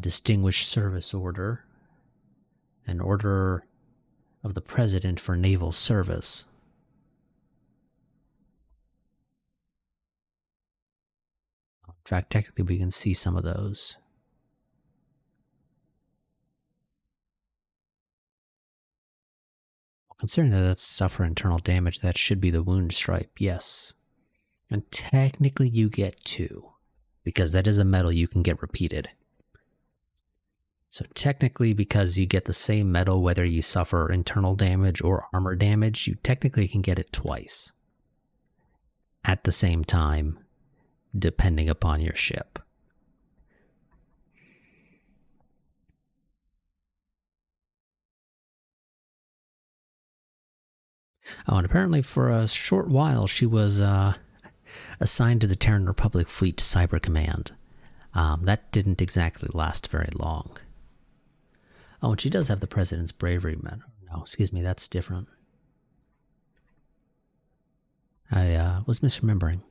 Distinguished Service Order, an Order of the President for Naval Service. In fact, technically we can see some of those. Considering that that's suffer internal damage, that should be the Wound Stripe, yes. And technically you get 2, because that is a medal you can get repeated. So technically, because you get the same medal whether you suffer internal damage or armor damage, you technically can get it twice. At the same time, depending upon your ship. Oh, and apparently for a short while she was assigned to the Terran Republic Fleet Cyber Command. That didn't exactly last very long. Oh, and she does have the President's Bravery Medal. No, excuse me, that's different. I was misremembering.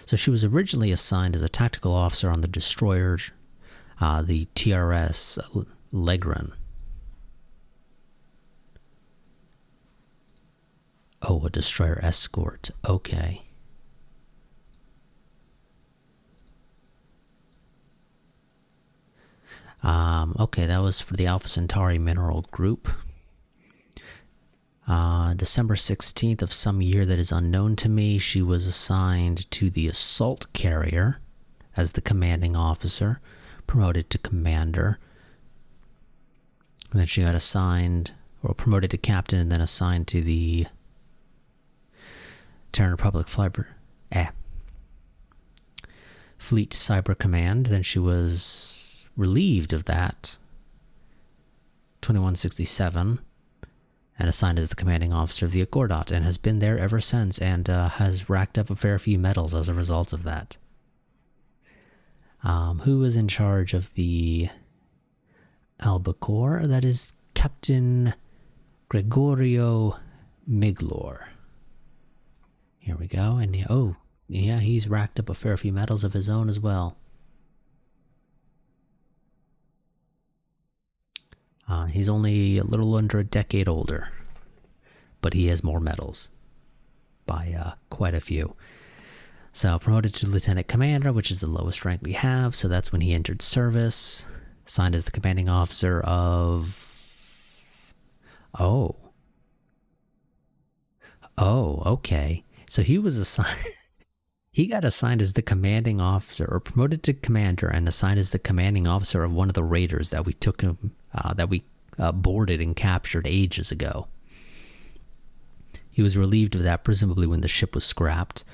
So she was originally assigned as a tactical officer on the destroyer, the TRS Legran. Oh, a destroyer escort. Okay. Okay, that was for the Alpha Centauri Mineral Group. December 16th of some year that is unknown to me, she was assigned to the Assault Carrier as the commanding officer, promoted to commander. And then she got assigned, or promoted to captain, and then assigned to the Terran Republic Fleet Cyber Command. Then she was relieved of that, 2167, and assigned as the commanding officer of the Agordot, and has been there ever since, and has racked up a fair few medals as a result of that. Who was in charge of the Albacore? That is Captain Gregorio Miglor. Here we go, and oh, yeah, he's racked up a fair few medals of his own as well. He's only a little under a decade older, but he has more medals by quite a few. So promoted to lieutenant commander, which is the lowest rank we have. So that's when he entered service. Assigned as the commanding officer of... Oh, okay. So he was assigned... He got assigned as the commanding officer, or promoted to commander, and assigned as the commanding officer of one of the raiders that we took him, boarded and captured ages ago. He was relieved of that, presumably when the ship was scrapped.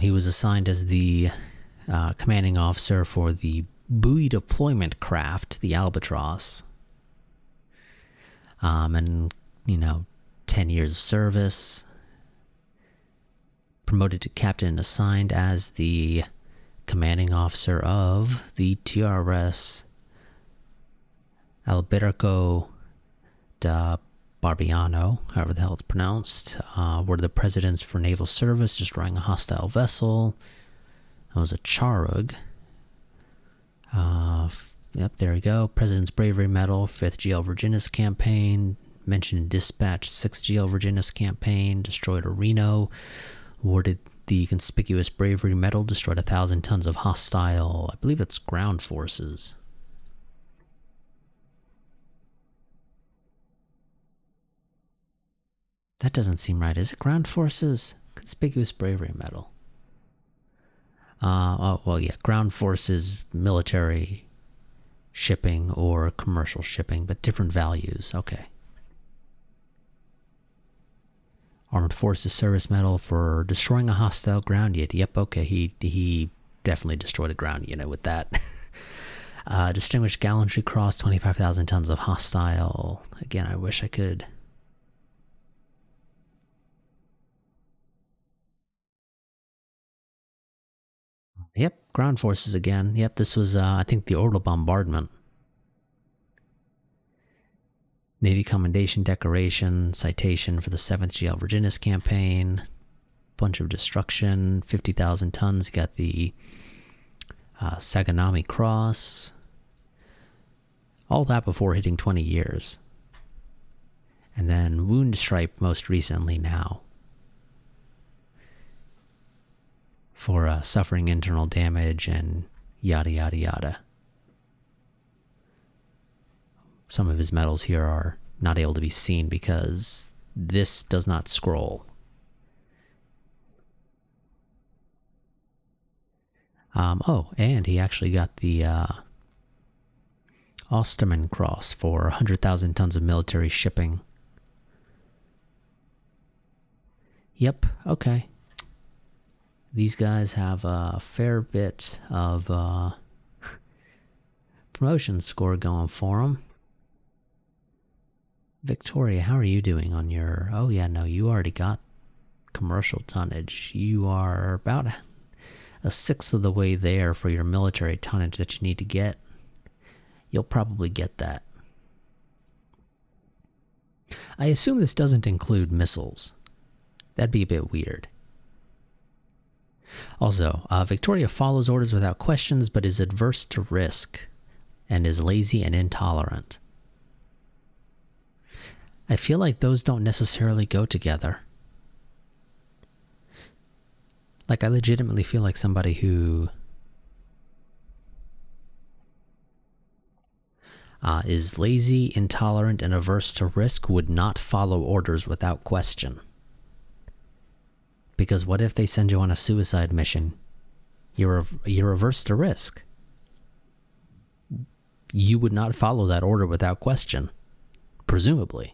He was assigned as the commanding officer for the buoy deployment craft, the Albatross. And, 10 years of service. Promoted to captain and assigned as the commanding officer of the TRS Alberto da Barbiano, however the hell it's pronounced, were the presidents for naval service, destroying a hostile vessel. That was a Charug. Yep, there we go. President's Bravery Medal, 5th GL Virginis campaign. Mentioned Dispatch, 6th GL Virginis campaign. Destroyed a Reno. Awarded the Conspicuous Bravery Medal, destroyed 1,000 tons of hostile, I believe it's ground forces. That doesn't seem right. Is it ground forces? Conspicuous Bravery Medal. Ground forces, military shipping or commercial shipping, but different values. Okay. Armed Forces Service Medal for destroying a hostile ground unit. Yep, okay, he definitely destroyed a ground unit with that. Distinguished Gallantry Cross, 25,000 tons of hostile. Again, I wish I could. Yep, ground forces again. Yep, this was, I think, the orbital bombardment. Navy Commendation Decoration, citation for the 7th GL Virginis campaign, bunch of destruction, 50,000 tons. You got the Saganami Cross. All that before hitting 20 years. And then Wound Stripe most recently now. For suffering internal damage and yada yada yada. Some of his medals here are not able to be seen because this does not scroll. And he actually got the Osterman Cross for 100,000 tons of military shipping. Yep, okay. These guys have a fair bit of promotion score going for them. Victoria, how are you doing on your... Oh yeah, no, you already got commercial tonnage. You are about a sixth of the way there for your military tonnage that you need to get. You'll probably get that. I assume this doesn't include missiles. That'd be a bit weird. Also, Victoria follows orders without questions, but is adverse to risk, and is lazy and intolerant. I feel like those don't necessarily go together. Like, I legitimately feel like somebody who is lazy, intolerant, and averse to risk would not follow orders without question. Because what if they send you on a suicide mission? You're averse to risk. You would not follow that order without question, presumably.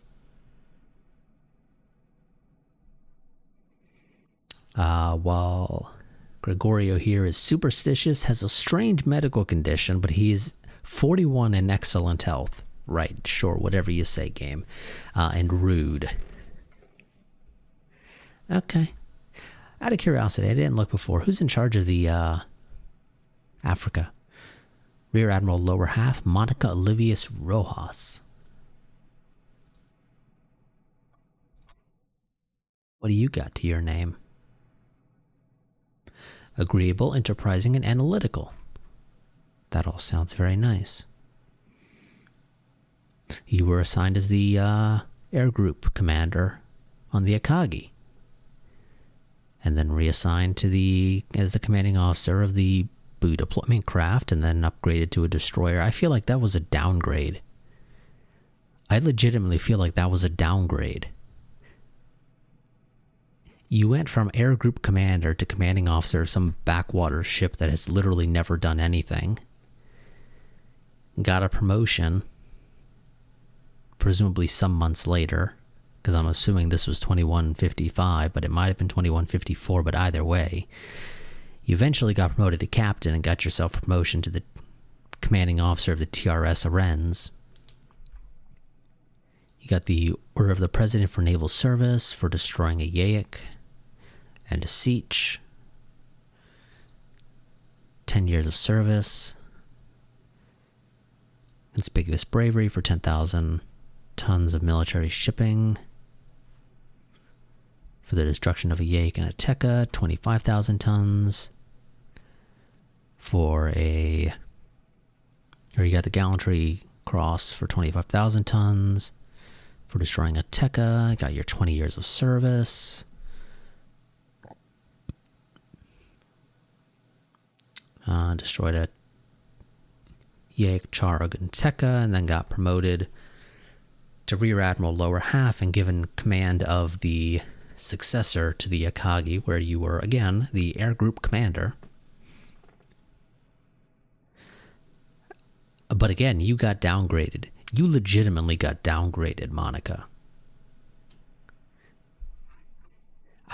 While Gregorio here is superstitious, has a strange medical condition, but he is 41 in excellent health. Right, sure, whatever you say, game. And rude. Okay. Out of curiosity, I didn't look before. Who's in charge of the Africa? Rear Admiral Lower Half, Monica Olivius Rojas. What do you got to your name? Agreeable, enterprising, and analytical. That all sounds very nice. You were assigned as the air group commander on the Akagi. and then reassigned to as the commanding officer of the buoy deployment craft, and then upgraded to a destroyer. I feel like that was a downgrade. I legitimately feel like that was a downgrade. You went from air group commander to commanding officer of some backwater ship that has literally never done anything. Got a promotion, presumably some months later, because I'm assuming this was 2155, but it might have been 2154, but either way, you eventually got promoted to captain and got yourself a promotion to the commanding officer of the TRS Arens. You got the Order of the President for Naval Service for destroying a Yaik and a Siege. 10 years of service. Conspicuous bravery for 10,000 tons of military shipping. For the destruction of a Yaik and a Tekka, 25,000 tons. You got the Gallantry Cross for 25,000 tons. For destroying a Tekka, got your 20 years of service. Destroyed a Yaik, Charug, and Tekka, and then got promoted to Rear Admiral Lower Half and given command of the successor to the Akagi, where you were, again, the air group commander. But again, you got downgraded. You legitimately got downgraded, Monica.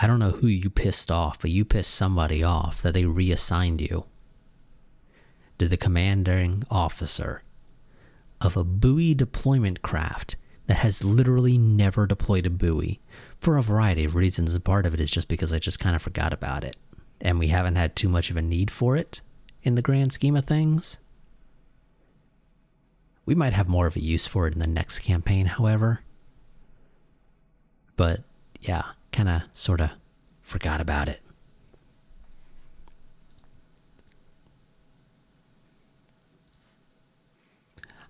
I don't know who you pissed off, but you pissed somebody off that they reassigned you to the commanding officer of a buoy deployment craft that has literally never deployed a buoy for a variety of reasons. And part of it is just because I just kind of forgot about it, and we haven't had too much of a need for it in the grand scheme of things. We might have more of a use for it in the next campaign, however. But yeah, kind of sort of forgot about it.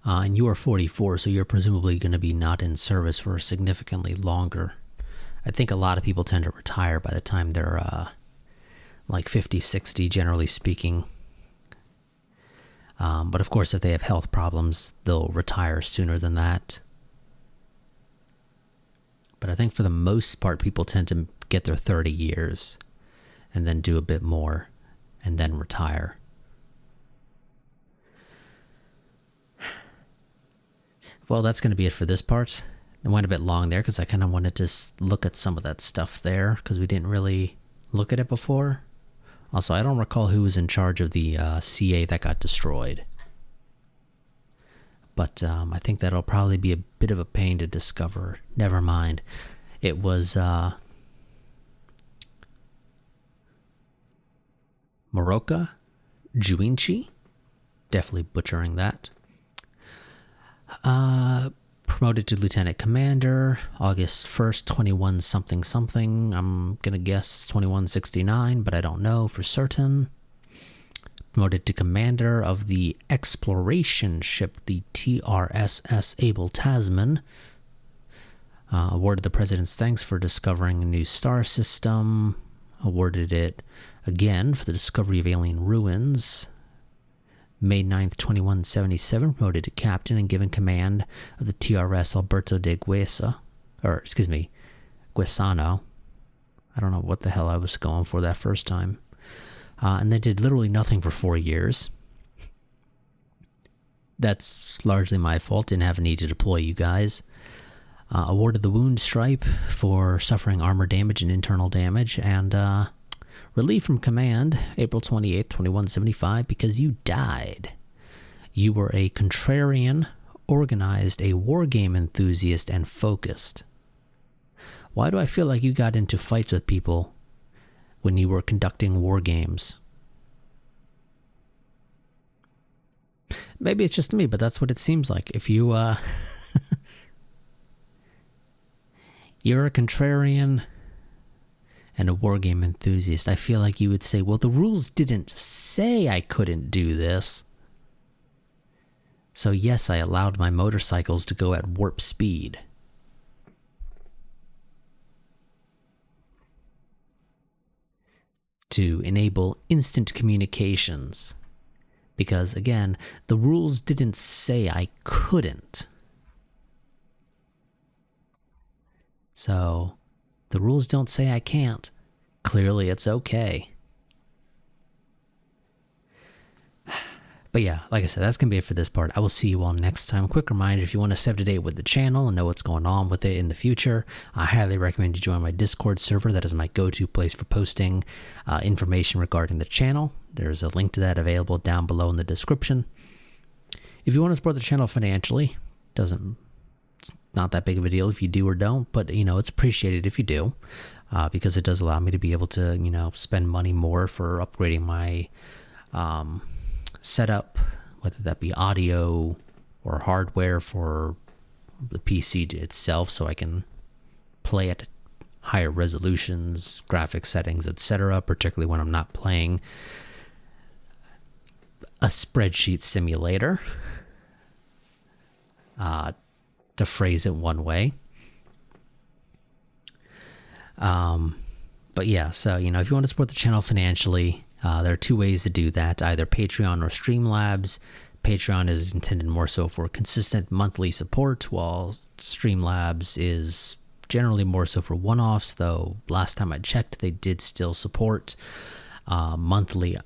And you are 44, so you're presumably going to be not in service for significantly longer. I think a lot of people tend to retire by the time they're like 50, 60, generally speaking. But of course, if they have health problems, they'll retire sooner than that. But I think for the most part, people tend to get their 30 years and then do a bit more and then retire. Well, that's going to be it for this part. I went a bit long there because I kind of wanted to look at some of that stuff there because we didn't really look at it before. Also, I don't recall who was in charge of the CA that got destroyed. But I think that'll probably be a bit of a pain to discover. Never mind. It was Moroka Juinchi. Definitely butchering that. Promoted to Lieutenant Commander, August 1st, 21 something something. I'm going to guess 2169, but I don't know for certain. Promoted to Commander of the exploration ship, the TRSS Abel Tasman. Awarded the President's thanks for discovering a new star system. Awarded it again for the discovery of alien ruins. May 9th, 2177, promoted to captain and given command of the TRS Alberto de Guesano. I don't know what the hell I was going for that first time. And then did literally nothing for 4 years. That's largely my fault. Didn't have a need to deploy you guys. Awarded the wound stripe for suffering armor damage and internal damage, and relieved from command April 28th, 2175, because you died. You were a contrarian, organized, a wargame enthusiast, and focused. Why do I feel like you got into fights with people when you were conducting war games? Maybe it's just me, but that's what it seems like. If you, you're a contrarian and a wargame enthusiast, I feel like you would say, well, the rules didn't say I couldn't do this. So yes, I allowed my motorcycles to go at warp speed. to enable instant communications. Because again, the rules didn't say I couldn't. So, the rules don't say I can't. Clearly it's okay. But yeah, like I said, that's going to be it for this part. I will see you all next time. Quick reminder, if you want to stay up to date with the channel and know what's going on with it in the future, I highly recommend you join my Discord server. That is my go-to place for posting information regarding the channel. There's a link to that available down below in the description. If you want to support the channel financially, it's not that big of a deal if you do or don't, but it's appreciated if you do, because it does allow me to be able to spend money more for upgrading my setup, whether that be audio or hardware for the PC itself, so I can play at higher resolutions, graphics settings, etc., particularly when I'm not playing a spreadsheet simulator, to phrase it one way. But yeah, so if you want to support the channel financially, there are two ways to do that, either Patreon or Streamlabs. Patreon is intended more so for consistent monthly support, while Streamlabs is generally more so for one-offs, though last time I checked, they did still support monthly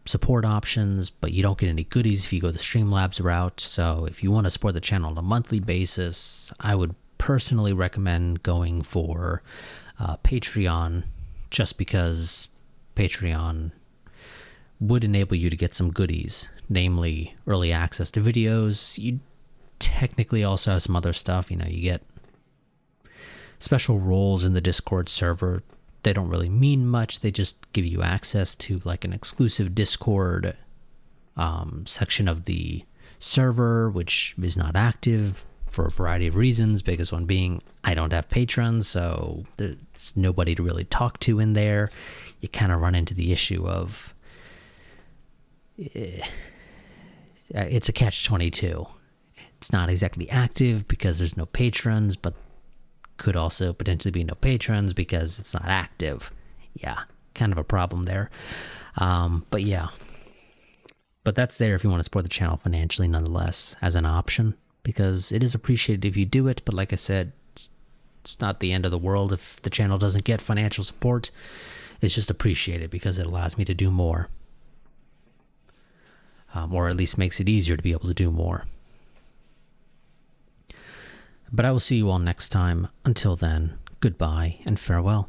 support options, but you don't get any goodies if you go the Streamlabs route. So if you want to support the channel on a monthly basis, I would personally recommend going for Patreon, just because Patreon would enable you to get some goodies, namely early access to videos. You technically also have some other stuff. You get special roles in the Discord server. They don't really mean much. They just give you access to like an exclusive Discord section of the server, which is not active for a variety of reasons. Biggest one being I don't have patrons, so there's nobody to really talk to in there. You kind of run into the issue of it's a catch-22. It's not exactly active because there's no patrons, but could also potentially be no patrons because it's not active. Yeah, kind of a problem there. But yeah. But that's there if you want to support the channel financially nonetheless as an option, because it is appreciated if you do it. But like I said, it's not the end of the world if the channel doesn't get financial support. It's just appreciated because it allows me to do more. Or at least makes it easier to be able to do more. But I will see you all next time. Until then, goodbye and farewell.